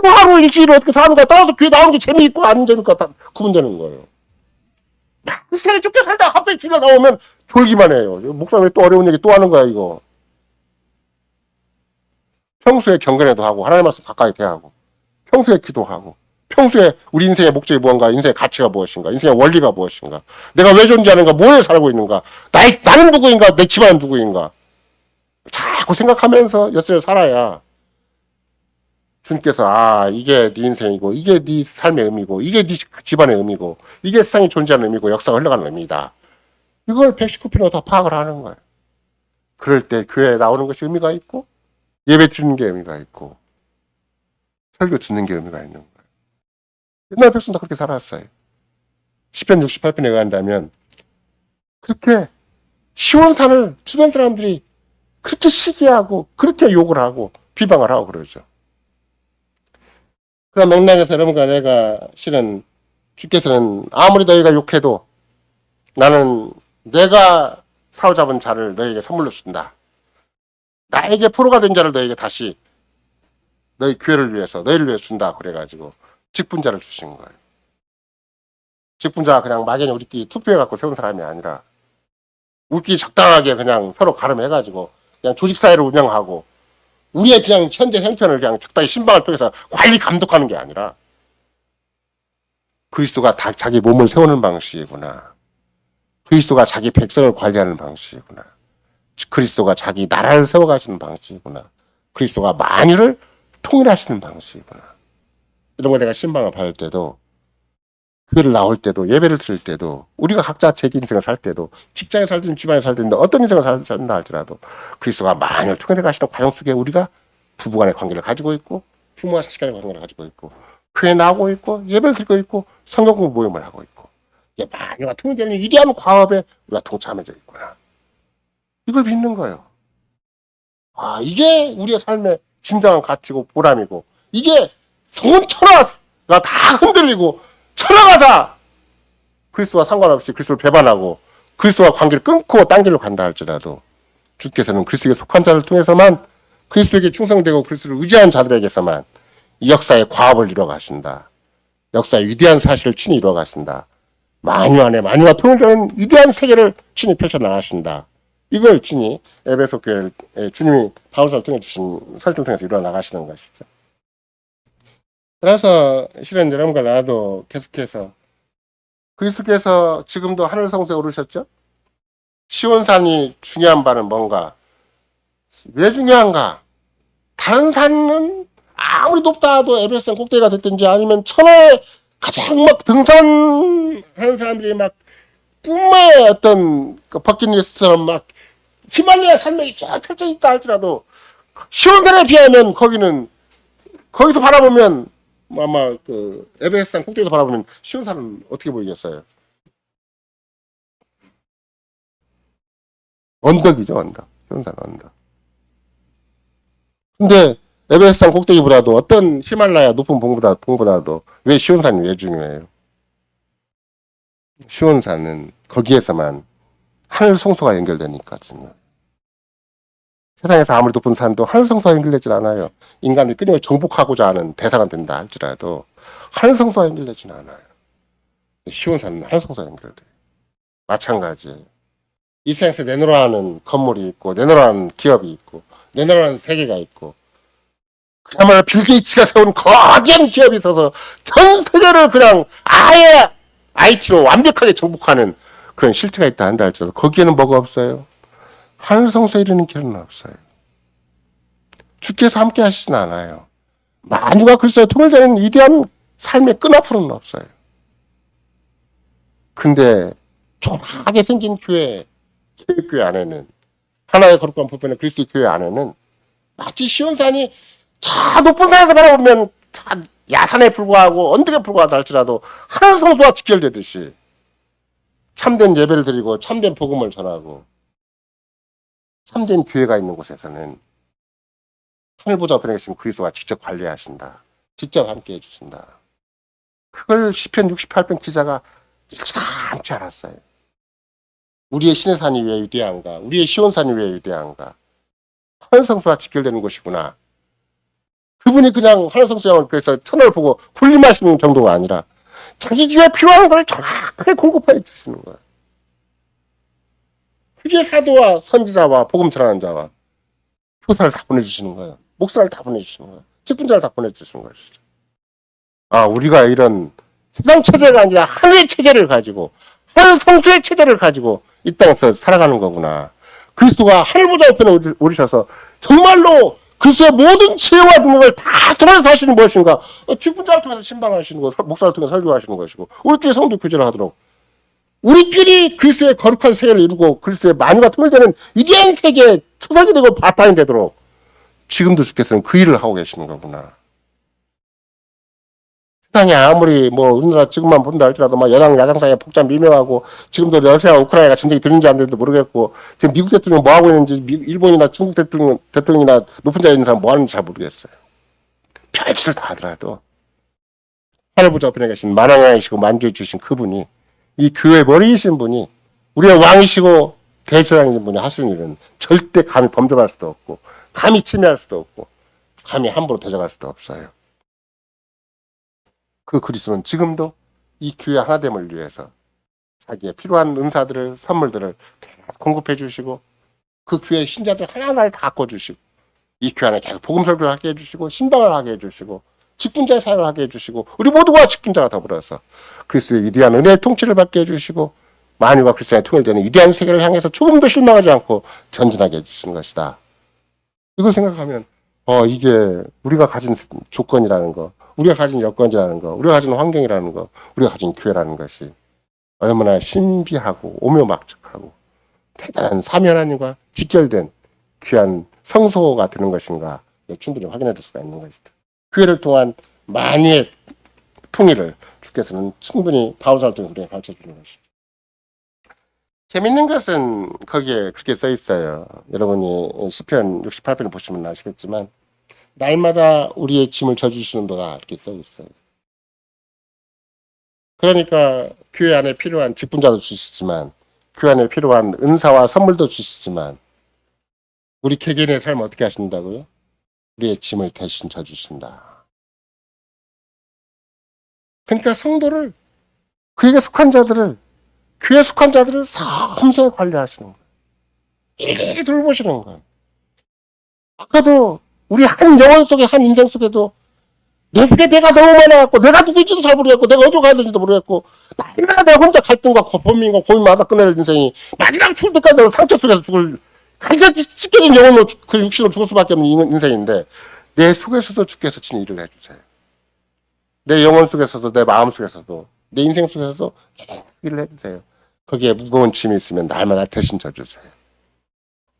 하루 일주일을 어떻게 사는가 따라서 교회 나오는 게 재미있고 안 재미있고 다 구분되는 거예요. 세상에 쫓겨 살다가 갑자기 주일 나오면 졸기만 해요. 목사님 왜 또 어려운 얘기 또 하는 거야 이거. 평소에 경건해도 하고 하나님 말씀 가까이 대하고 평소에 기도하고 평소에 우리 인생의 목적이 무엇인가, 인생의 가치가 무엇인가, 인생의 원리가 무엇인가, 내가 왜 존재하는가, 뭐에 살고 있는가, 나는 누구인가, 내 집안은 누구인가 자꾸 생각하면서 엿새를 살아야 주님께서 이게 네 인생이고 이게 네 삶의 의미고 이게 네 집안의 의미고 이게 세상에 존재하는 의미고 역사가 흘러가는 의미다. 이걸 119편으로 다 파악을 하는 거예요. 그럴 때 교회에 나오는 것이 의미가 있고 예배 드리는 게 의미가 있고 설교 듣는 게 의미가 있는 거예요. 옛날 백성 다 그렇게 살았어요. 시편 68편에 의한다면 그렇게 시온산을 주변 사람들이 그렇게 시기하고 그렇게 욕을 하고 비방을 하고 그러죠. 그런 맥락에서 여러분과 내가 실은 주께서는 아무리 너희가 욕해도 나는 내가 사로잡은 자를 너희에게 선물로 준다. 나에게 포로가 된 자를 너희에게 다시 너희 교회를 위해서 너희를 위해서 준다. 그래가지고 직분자를 주신 거예요. 직분자가 그냥 막연히 우리끼리 투표해갖고 세운 사람이 아니라 우리끼리 적당하게 그냥 서로 가름해가지고 그냥 조직사회를 운영하고 우리의 그냥 현재 형편을 그냥 적당히 신방을 통해서 관리 감독하는 게 아니라 그리스도가 자기 몸을 세우는 방식이구나. 그리스도가 자기 백성을 관리하는 방식이구나. 그리스도가 자기 나라를 세워가시는 방식이구나. 그리스도가 만유를 통일하시는 방식이구나. 이런 거 내가 신방을 받을 때도 교회를 나올 때도 예배를 드릴 때도 우리가 각자 자기 인생을 살 때도 직장에 살든 집안에 살든 어떤 인생을 살다 할지라도 그리스도가 만유를 통일해 가시는 과정 속에 우리가 부부간의 관계를 가지고 있고 부모와 자식 간의 관계를 가지고 있고 교회에 나오고 있고 예배를 드리고 있고 성경 공부 모임을 하고 있고 이게 만유가 통일되는 위대한 과업에 우리가 동참해져 있구나. 이걸 믿는 거예요. 이게 우리의 삶의 진정한 가치고 보람이고 이게 성은 천하가 다 흔들리고 천하가 다 그리스도와 상관없이 그리스도를 배반하고 그리스도와 관계를 끊고 딴 길로 간다 할지라도 주께서는 그리스도에게 속한 자를 통해서만 그리스도에게 충성되고 그리스도를 의지한 자들에게서만 이 역사의 과업을 이루어 가신다. 역사의 위대한 사실을 친히 이루어 가신다. 만유 안에 만유와 통일되는 위대한 세계를 친히 펼쳐 나가신다. 이걸 친히 에베소 교회를 주님이 바울사를 통해 주신 설정을 통해서 이루어 나가시는 것이죠. 그래서 실은 여러분과 나도 계속해서 그리스도께서 지금도 하늘 성소에 오르셨죠? 시온산이 중요한 바는 뭔가? 왜 중요한가? 다른 산은 아무리 높다 하도 에베레스트 꼭대기가 됐든지 아니면 천하에 가장 막 등산하는 사람들이 막 꿈의 어떤 버킷리스트처럼 막 히말라야 산맥이 쫙 펼쳐 있다 할지라도 시온산에 비하면 거기서 바라보면 아마 그 에베레스트산 꼭대기에서 바라보면 시온산은 어떻게 보이겠어요? 언덕이죠, 언덕. 시온산 언덕. 근데 에베레스트산 꼭대기보다도 어떤 히말라야 높은 봉보다도 왜 시온산이 왜 중요해요? 시온산은 거기에서만 하늘 성소가 연결되니까 중요해요. 세상에서 아무리 높은 산도 하늘 성소와 연결되진 않아요. 인간이 끊임없이 정복하고자 하는 대상은 된다 할지라도 하늘 성소와 연결되진 않아요. 시온산은 하늘 성소와 연결돼요. 마찬가지예요. 이 세상에서 내노라하는 건물이 있고 내노라하는 기업이 있고 내노라하는 세계가 있고 그야말로 빌 게이츠가 세운 거대한 기업이 있어서 전 세계를 그냥 아예 IT로 완벽하게 정복하는 그런 실체가 있다 한다 할지라도 거기에는 뭐가 없어요? 하늘 성소에 이르는 길은 없어요. 주께서 함께 하시진 않아요. 만유가 그리스도에 통일되는 위대한 삶의 끈앞으로는 없어요. 근데 초라하게 생긴 교회, 교회 안에는 하나의 거룩한 보편의 그리스도 교회 안에는 마치 시온산이 저 높은 산에서 바라보면 야산에 불과하고 언덕에 불과하다 할지라도 하늘 성소와 직결되듯이 참된 예배를 드리고 참된 복음을 전하고 참된 교회가 있는 곳에서는 하늘보좌 앞에 계신 그리스도가 직접 관리하신다. 직접 함께 해주신다. 그걸 시편 68편 기자가 참지 않았어요. 우리의 신의 산이 왜 위대한가? 우리의 시온산이 왜 위대한가? 하늘성소와 직결되는 곳이구나. 그분이 그냥 하늘성소양을 그래서 천을 보고 군림하시는 정도가 아니라 자기 교회에 필요한 걸 정확하게 공급해 주시는 거예요. 그게 사도와 선지자와 복음 전하는 자와 교사를 다 보내주시는 거예요. 목사를 다 보내주시는 거예요. 직분자를 다 보내주시는 것이죠. 아, 우리가 이런 세상 체제가 아니라 하늘의 체제를 가지고 하늘 성소의 체제를 가지고 이 땅에서 살아가는 거구나. 그리스도가 하늘보좌 우편에 오르셔서 정말로 그리스도의 모든 지혜와 능력을 다 통해서 하시는 무엇인가? 직분자를 통해서 신방하시는 거, 목사를 통해서 설교하시는 것이고 우리끼리 성도 교제를 하도록 우리끼리 그리스도의 거룩한 세계를 이루고 그리스도의 만유가 통일되는 위대한 세계의 초석이 되고 바탕이 되도록 지금도 주께서는 그 일을 하고 계시는 거구나. 세상에 아무리 우리나라 지금만 본다 할지라도 여당 야당 사이에 복잡 미묘하고 지금도 러시아와 우크라이나가 전쟁이 되는지 안 되는지 모르겠고 지금 미국 대통령 뭐 하고 있는지 일본이나 중국 대통령이나 높은 자리에 있는 사람 뭐 하는지 잘 모르겠어요. 별짓을 다 하더라도 하늘보좌 앞에 계신 만왕왕이시고 만주해 주신 그분이 이 교회 머리이신 분이 우리의 왕이시고 대제사장이신 분이 하시는 일은 절대 감히 범접할 수도 없고 감히 침해할 수도 없고 감히 함부로 대적할 수도 없어요. 그 그리스도는 지금도 이 교회 하나됨을 위해서 자기의 필요한 은사들을 선물들을 계속 공급해 주시고 그 교회 신자들 하나하나를 다 바꿔주시고 이 교회 안에 계속 복음 설교를 하게 해주시고 신방을 하게 해주시고 직분자의 사역을 하게 해주시고 우리 모두가 직분자가 더불어서 그리스도의 위대한 은혜의 통치를 받게 해주시고 만유가 그리스도의 통일되는 위대한 세계를 향해서 조금도 실망하지 않고 전진하게 해주시는 것이다. 이걸 생각하면 이게 우리가 가진 조건이라는 거, 우리가 가진 여건이라는 거, 우리가 가진 환경이라는 거, 우리가 가진 교회라는 것이 얼마나 신비하고 오묘막측하고 대단한 사미 하나님과 직결된 귀한 성소가 되는 것인가 충분히 확인해 볼 수가 있는 것이다. 교회를 통한 만유의 통일을 주께서는 충분히 바울사를 통해서 우리에게 가르쳐 주는 것이죠. 재밌는 것은 거기에 그렇게 써 있어요. 여러분이 시편 68편을 보시면 아시겠지만 날마다 우리의 짐을 져주시는 도다 이렇게 써 있어요. 그러니까 교회 안에 필요한 직분자도 주시지만 교회 안에 필요한 은사와 선물도 주시지만 우리 개개인의 삶을 어떻게 하신다고요? 우리의 짐을 대신 져주신다. 그러니까 성도를 그에게 속한 자들을 교회에 속한 자들을 섬세히 관리하시는 거예요. 일일이 돌보시는 거예요. 아까도 우리 한 영혼 속에 한 인생 속에도 내 속에 내가 너무 많아갖고 내가 누구인지도 잘 모르겠고 내가 어디로 가야 되는지도 모르겠고 날마다 내가 혼자 갈등과 고민과 고민마다 끝낼 인생이 마지막 죽을 때까지 내가 상처 속에서 죽을 간격이 찢겨진 영혼으로 그 육신으로 죽을 수밖에 없는 인생인데 내 속에서도 주께서 친 일을 해주세요. 내 영혼 속에서도 내 마음 속에서도 내 인생 속에서도 계속 일을 해주세요. 거기에 무거운 짐이 있으면 날마다 대신 져주세요.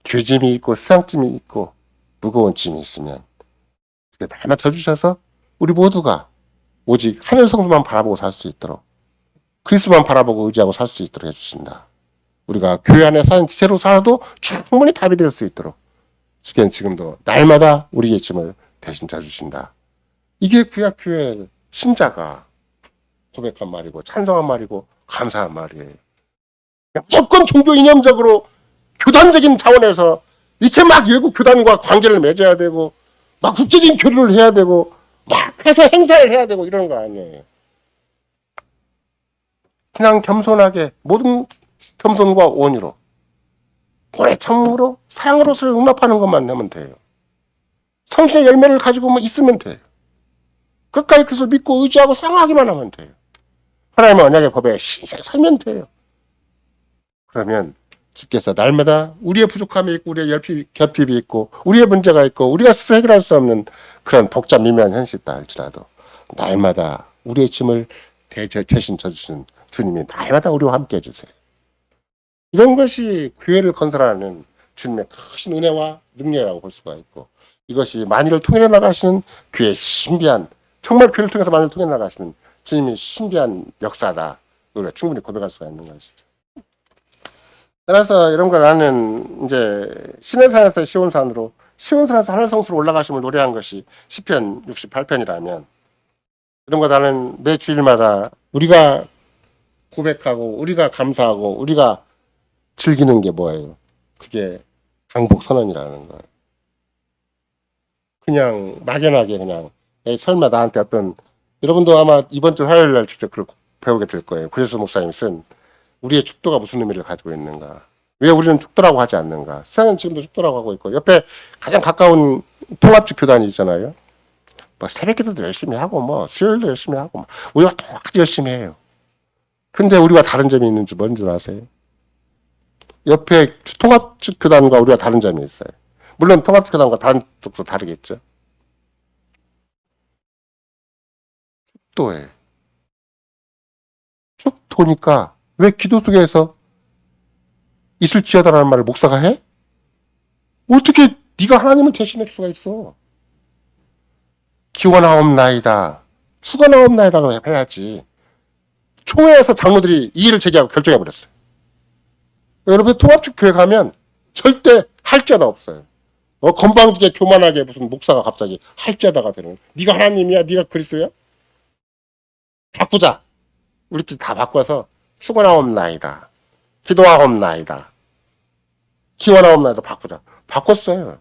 죄짐이 있고 수상짐이 있고 무거운 짐이 있으면 날마다 져주셔서 우리 모두가 오직 하늘 성수만 바라보고 살 수 있도록 그리스도만 바라보고 의지하고 살 수 있도록 해주신다. 우리가 교회 안에 사는 지체로 살아도 충분히 답이 될 수 있도록 주께는 지금도 날마다 우리의 짐을 대신 져주신다. 이게 구약교회 신자가 고백한 말이고 찬성한 말이고 감사한 말이에요. 무조건 종교 이념적으로 교단적인 차원에서 이렇게 막 외국 교단과 관계를 맺어야 되고 막 국제적인 교류를 해야 되고 막 해서 행사를 해야 되고 이런 거 아니에요. 그냥 겸손하게 모든 겸손과 온유로 오래 참음으로 사랑으로서 용납하는 것만 하면 돼요. 성신의 열매를 가지고 있으면 돼요. 끝까지 그것을 믿고 의지하고 사랑하기만 하면 돼요. 하나님의 언약의 법에 신실하게 살면 돼요. 그러면 주께서 날마다 우리의 부족함이 있고 우리의 결핍이 있고 우리의 문제가 있고 우리가 스스로 해결할 수 없는 그런 복잡 미묘한 현실이 있다 할지라도 날마다 우리의 짐을 대신 져주시는 주님이 날마다 우리와 함께 해주세요. 이런 것이 교회를 건설하는 주님의 큰 은혜와 능력이라고 볼 수가 있고 이것이 만일을 통해 나가시는 교회의 신비한 정말 교회를 통해서 만일을 통해 나가시는 주님의 신비한 역사다. 우리가 충분히 고백할 수가 있는 것이죠. 따라서 여러분과 나는 이제 시내산에서 시온산으로 시온산에서 하늘성수로 올라가심을 노래한 것이 시편 68편이라면 여러분과 나는 매 주일마다 우리가 고백하고 우리가 감사하고 우리가 즐기는 게 뭐예요? 그게 강복선언이라는 거예요. 그냥 막연하게 그냥 설마 나한테 어떤 여러분도 아마 이번 주 화요일 날 직접 그걸 배우게 될 거예요. 구혜수 목사님이 쓴 우리의 축도가 무슨 의미를 가지고 있는가? 왜 우리는 축도라고 하지 않는가? 세상은 지금도 축도라고 하고 있고 옆에 가장 가까운 통합적 교단이 있잖아요. 뭐 새벽기도도 열심히 하고 뭐 수요일도 열심히 하고 뭐 우리가 똑같이 열심히 해요. 근데 우리가 다른 점이 있는지 뭔지 아세요? 옆에 통합적 교단과 우리가 다른 점이 있어요. 물론 통합적 교단과 다른 쪽도 다르겠죠. 축도에 축도니까 왜 기도 속에서 있을지어다라는 말을 목사가 해? 어떻게 네가 하나님을 대신할 수가 있어? 기와 나옵나이다, 추가 나옵나이다로 해야지. 총회에서 장로들이 이의를 제기하고 결정해버렸어요. 여러분 통합적 교회 가면 절대 할자가 없어요. 건방지게 교만하게 무슨 목사가 갑자기 할자다가 되는. 네가 하나님이야? 네가 그리스도야? 바꾸자. 우리끼리 다 바꿔서 축원하옵나이다, 기도하옵나이다, 기원하옵나이다 바꾸자. 바꿨어요.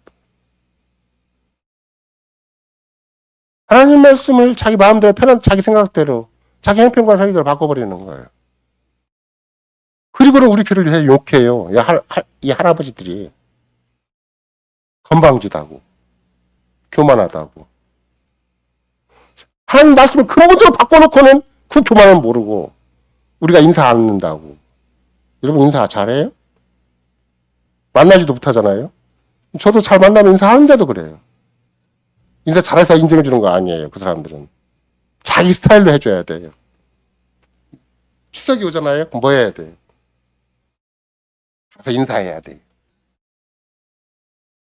하나님 말씀을 자기 마음대로 편한 자기 생각대로 자기 형편과 자기대로 바꿔버리는 거예요. 그리고는 우리 교회를 욕해요. 이 할아버지들이 건방지다고 교만하다고. 하나님 말씀을 근본적으로 바꿔놓고는 그 교만은 모르고 우리가 인사 안 듣는다고. 여러분 인사 잘해요? 만나지도 못하잖아요. 저도 잘 만나면 인사하는데도 그래요. 인사 잘해서 인정해 주는 거 아니에요. 그 사람들은 자기 스타일로 해줘야 돼요. 추석이 오잖아요. 뭐 해야 돼요? 가서 인사해야 돼요.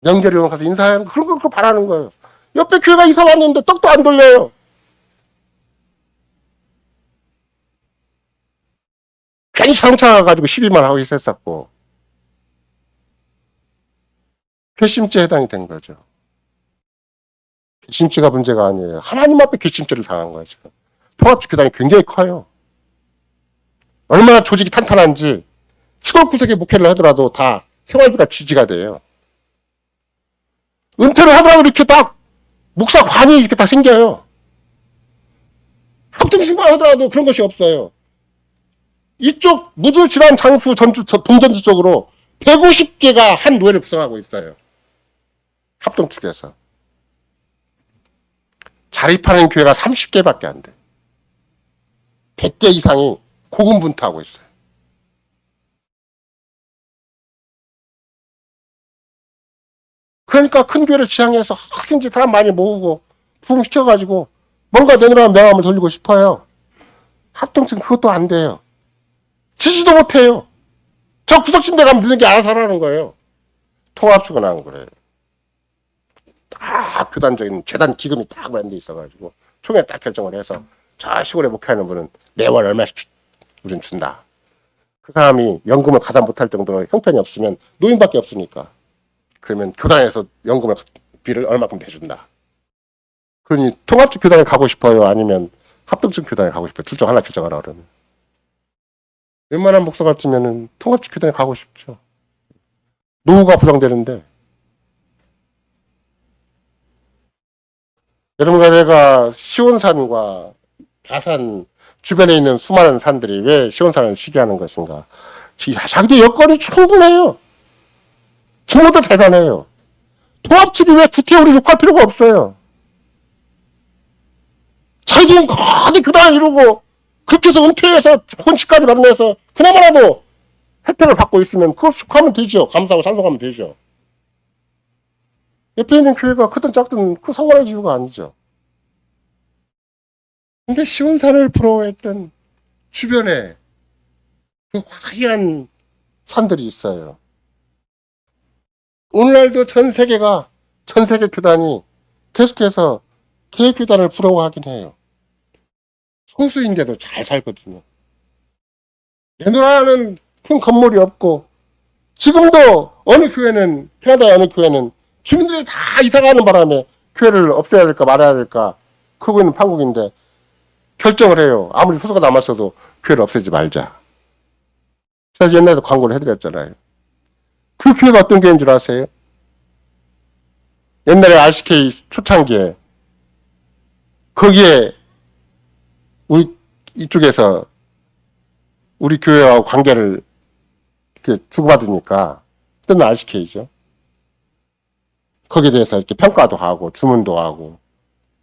명절이 오면 가서 인사하는 거, 그런 거 바라는 거예요. 옆에 교회가 이사 왔는데 떡도 안 돌려요. 괜히 상처가가지고 시비만 하고 있었고 괘씸죄에 해당이 된 거죠. 괘씸죄가 문제가 아니에요. 하나님 앞에 괘씸죄를 당한 거예요. 지금 통합적 교단이 굉장히 커요. 얼마나 조직이 탄탄한지 시골구석에 목회를 하더라도 다 생활비가 지지가 돼요. 은퇴를 하더라도 이렇게 딱 목사관이 이렇게 다 생겨요. 학등신방 하더라도 그런 것이 없어요. 이쪽 무주질환 장수 동전주 쪽으로 150개가 한 노예를 구성하고 있어요. 합동 측에서. 자립하는 교회가 30개밖에 안 돼. 100개 이상이 고군분투하고 있어요. 그러니까 큰 교회를 지향해서 하든지 사람 많이 모으고 부흥시켜가지고 뭔가 내놓으라는 명함을 돌리고 싶어요. 합동층 그것도 안 돼요. 지지도 못해요. 저 구석침대 가면 늦은 게 알아서 하라는 거예요. 통합식으로 나온 거래요. 딱 교단적인 재단 기금이 딱 마련돼 있어가지고 총회 딱 결정을 해서 저 시골에 목회하는 분은 매월 얼마씩 우린 준다. 그 사람이 연금을 가담 못할 정도로 형편이 없으면 노인밖에 없으니까 그러면 교단에서 연금을 비를 얼마큼 내준다. 그러니 통합적 교단에 가고 싶어요? 아니면 합동적 교단에 가고 싶어요? 둘 중 하나 결정하라 그러면. 웬만한 목사 같으면은 통합적 교단에 가고 싶죠. 노후가 보장되는데. 여러분과 내가 시온산과 다산 주변에 있는 수많은 산들이 왜 시온산을 시기하는 것인가? 자기도 여건이 충분해요. 부모도 대단해요. 통합집이 왜 구태우를 욕할 필요가 없어요. 자기들은 거대 교단을 이루고 그렇게 해서 은퇴해서 좋은 집까지 만나서 그나마라도 혜택을 받고 있으면 그거 축하하면 되죠. 감사하고 찬송하면 되죠. 옆에 있는 교회가 크든 작든 그 상관의 이유가 아니죠. 근데 시온산을 부러워했던 주변에 그 화려한 산들이 있어요. 오늘날도 전 세계 교단이 계속해서 개혁교단을 부러워하긴 해요. 소수인데도 잘 살거든요. 내노라는 큰 건물이 없고, 지금도 어느 교회는, 캐나다의 어느 교회는 주민들이 다 이사가는 바람에 교회를 없애야 될까 말아야 될까 그러고 있는 판국인데 결정을 해요. 아무리 소수가 남았어도 교회를 없애지 말자. 제가 옛날에도 광고를 해드렸잖아요. 그 교회가 어떤 교회인 줄 아세요? 옛날에 RCK 초창기에 거기에 우리 이쪽에서 우리 교회와 관계를 이렇게 주고받으니까 그때는 RCK죠. 거기에 대해서 이렇게 평가도 하고 주문도 하고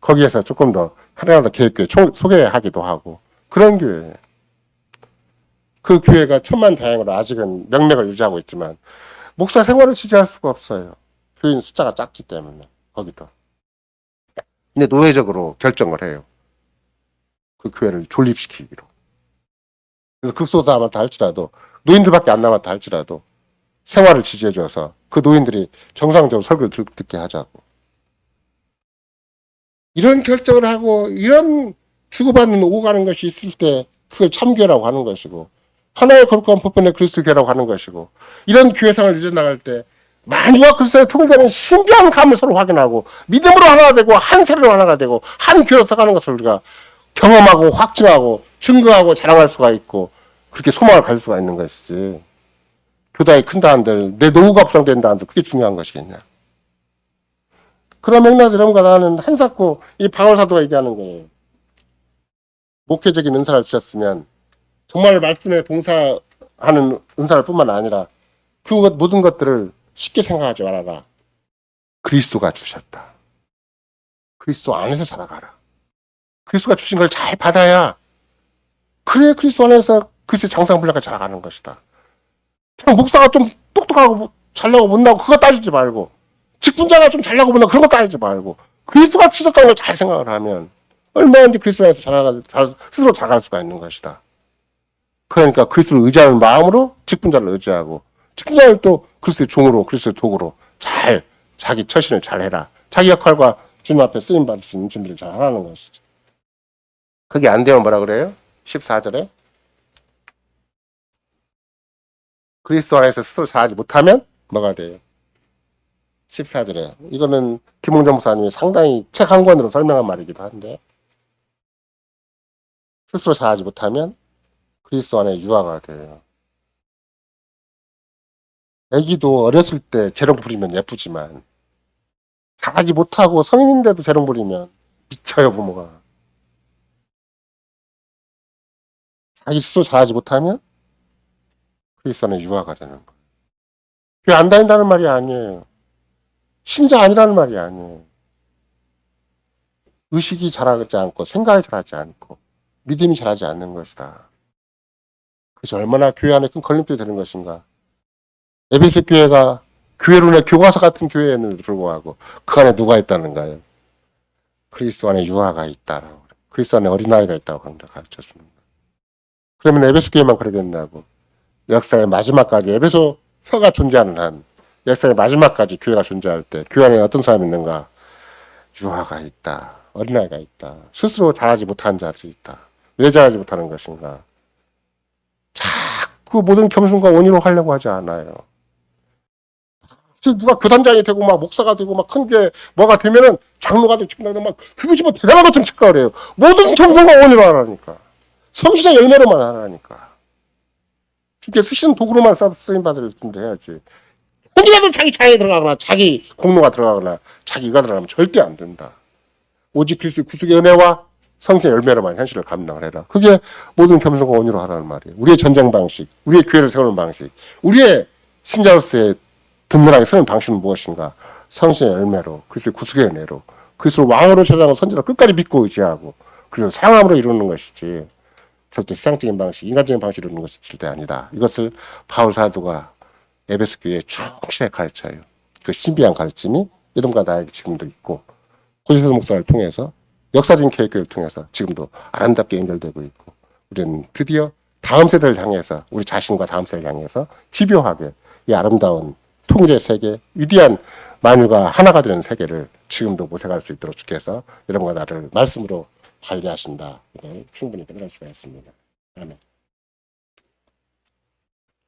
거기에서 조금 더 하나하나 교회 소개하기도 하고 그런 교회예요. 그 교회가 천만다행으로 아직은 명맥을 유지하고 있지만 목사 생활을 지지할 수가 없어요. 교인 숫자가 작기 때문에 거기도. 근데 노예적으로 결정을 해요. 그 교회를 존립시키기로. 그래서 극소수가 남았다 할지라도 노인들밖에 안 남았다 할지라도 생활을 지지해줘서 그 노인들이 정상적으로 설교를 듣게 하자고. 이런 결정을 하고 이런 주고받는 오고 가는 것이 있을 때 그걸 참교회라고 하는 것이고 하나의 거룩한 보편의 그리스도 교회라고 하는 것이고 이런 교회상을 유지나갈 때 만유와 그리스도의 통일되는 신비한 감을 서로 확인하고 믿음으로 하나가 되고 한 세례로 하나가 되고 한 교회로 서가는 것을 우리가 경험하고 확증하고 증거하고 자랑할 수가 있고 그렇게 소망을 가질 수가 있는 것이지. 교단이 큰다 한들 내 노후가 보장된다 한들 그게 중요한 것이겠냐. 그런 맥락에서 여러분과 나는 한사코 이 바울사도가 얘기하는 거예요. 목회적인 은사를 주셨으면 정말 말씀에 봉사하는 은사를 뿐만 아니라 그 모든 것들을 쉽게 생각하지 말아라. 그리스도가 주셨다. 그리스도 안에서 살아가라. 그리스도가 주신 걸 잘 받아야 그래 그리스도 안에서 그리스도의 장상분량을 자라가는 것이다. 그냥 목사가 좀 똑똑하고 잘나고 못나고 그거 따지지 말고 직분자가 좀 잘나고 못나고 그런 거 따지지 말고 그리스도가 주셨다는 걸 잘 생각을 하면 얼마든지 그리스도 안에서 스스로 자라갈 수가 있는 것이다. 그러니까 그리스도를 의지하는 마음으로 직분자를 의지하고 직분자를 또 그리스도의 종으로 그리스도의 도구로 잘 자기 처신을 잘 해라. 자기 역할과 주님 앞에 쓰임받을 수 있는 준비를 잘 하라는 것이죠. 그게 안 되면 뭐라 그래요? 14절에 그리스도 안에서 스스로 잘하지 못하면 뭐가 돼요? 14절에 이거는 김홍전 목사님이 상당히 책 한 권으로 설명한 말이기도 한데 스스로 잘하지 못하면 그리스도 안에 유아가 돼요. 애기도 어렸을 때 재롱 부리면 예쁘지만 잘하지 못하고 성인인데도 재롱 부리면 미쳐요 부모가. 자기 스스로 잘하지 못하면 그리스도 안에 유아가 되는 거예요. 교회 안 다닌다는 말이 아니에요. 신자 아니라는 말이 아니에요. 의식이 자라지 않고 생각이 자라지 않고 믿음이 자라지 않는 것이다. 그래서 얼마나 교회 안에 큰 걸림돌이 되는 것인가. 에베소 교회가 교회론의 교과서 같은 교회에는 불구하고 그 안에 누가 있다는가요? 그리스도 안에 유아가 있다라고. 그리스도 안에 어린아이가 있다고 가르쳐주는 거예요. 그러면 에베소 교회만 그러겠냐고. 역사의 마지막까지 에베소서가 존재하는 한 역사의 마지막까지 교회가 존재할 때 교회 안에 어떤 사람이 있는가? 유아가 있다. 어린아이가 있다. 스스로 잘하지 못한 자들이 있다. 왜 잘하지 못하는 것인가? 자꾸 모든 겸손과 온유로 하려고 하지 않아요. 누가 교단장이 되고 막 목사가 되고 막 큰 게 뭐가 되면은 장로가 되고 막 그것이 뭐 대단한 것처럼 착각을 해요. 모든 겸손과 온유로 하라니까. 성실한 열매로만 하라니까. 그게 쓰시는 도구로만 쓰임 받을 준데 해야지. 혹이라도 자기 자에 들어가거나 자기 공로가 들어가거나 자기가 들어가면 절대 안 된다. 오직 그리스도의 구속의 은혜와 성실의 열매로만 현실을 감당을 해라. 그게 모든 겸손과 온유로 하라는 말이에요. 우리의 전쟁 방식, 우리의 교회를 세우는 방식, 우리의 신자로서의 든든하게 서는 방식은 무엇인가? 성실의 열매로, 그리스도의 구속의 은혜로, 그리스도를 왕으로 제정하고 선지로 끝까지 믿고 의지하고 그리고 사랑함으로 이루는 것이지 절대 세상적인 방식, 인간적인 방식으로 이루는 것이 절대 아니다. 이것을 바울 사도가 에베소 교회에 충실히 가르쳐요. 그 신비한 가르침이 이름과 나에게 지금도 있고 고지서 목사를 통해서 역사적인 교회를 통해서 지금도 아름답게 연결되고 있고 우리는 드디어 다음 세대를 향해서 우리 자신과 다음 세대를 향해서 집요하게 이 아름다운 통일의 세계, 위대한 만유가 하나가 되는 세계를 지금도 모색할 수 있도록 주께서 여러분과 나를 말씀으로 관리하신다. 이걸 충분히 깨달을 수가 있습니다. 아멘.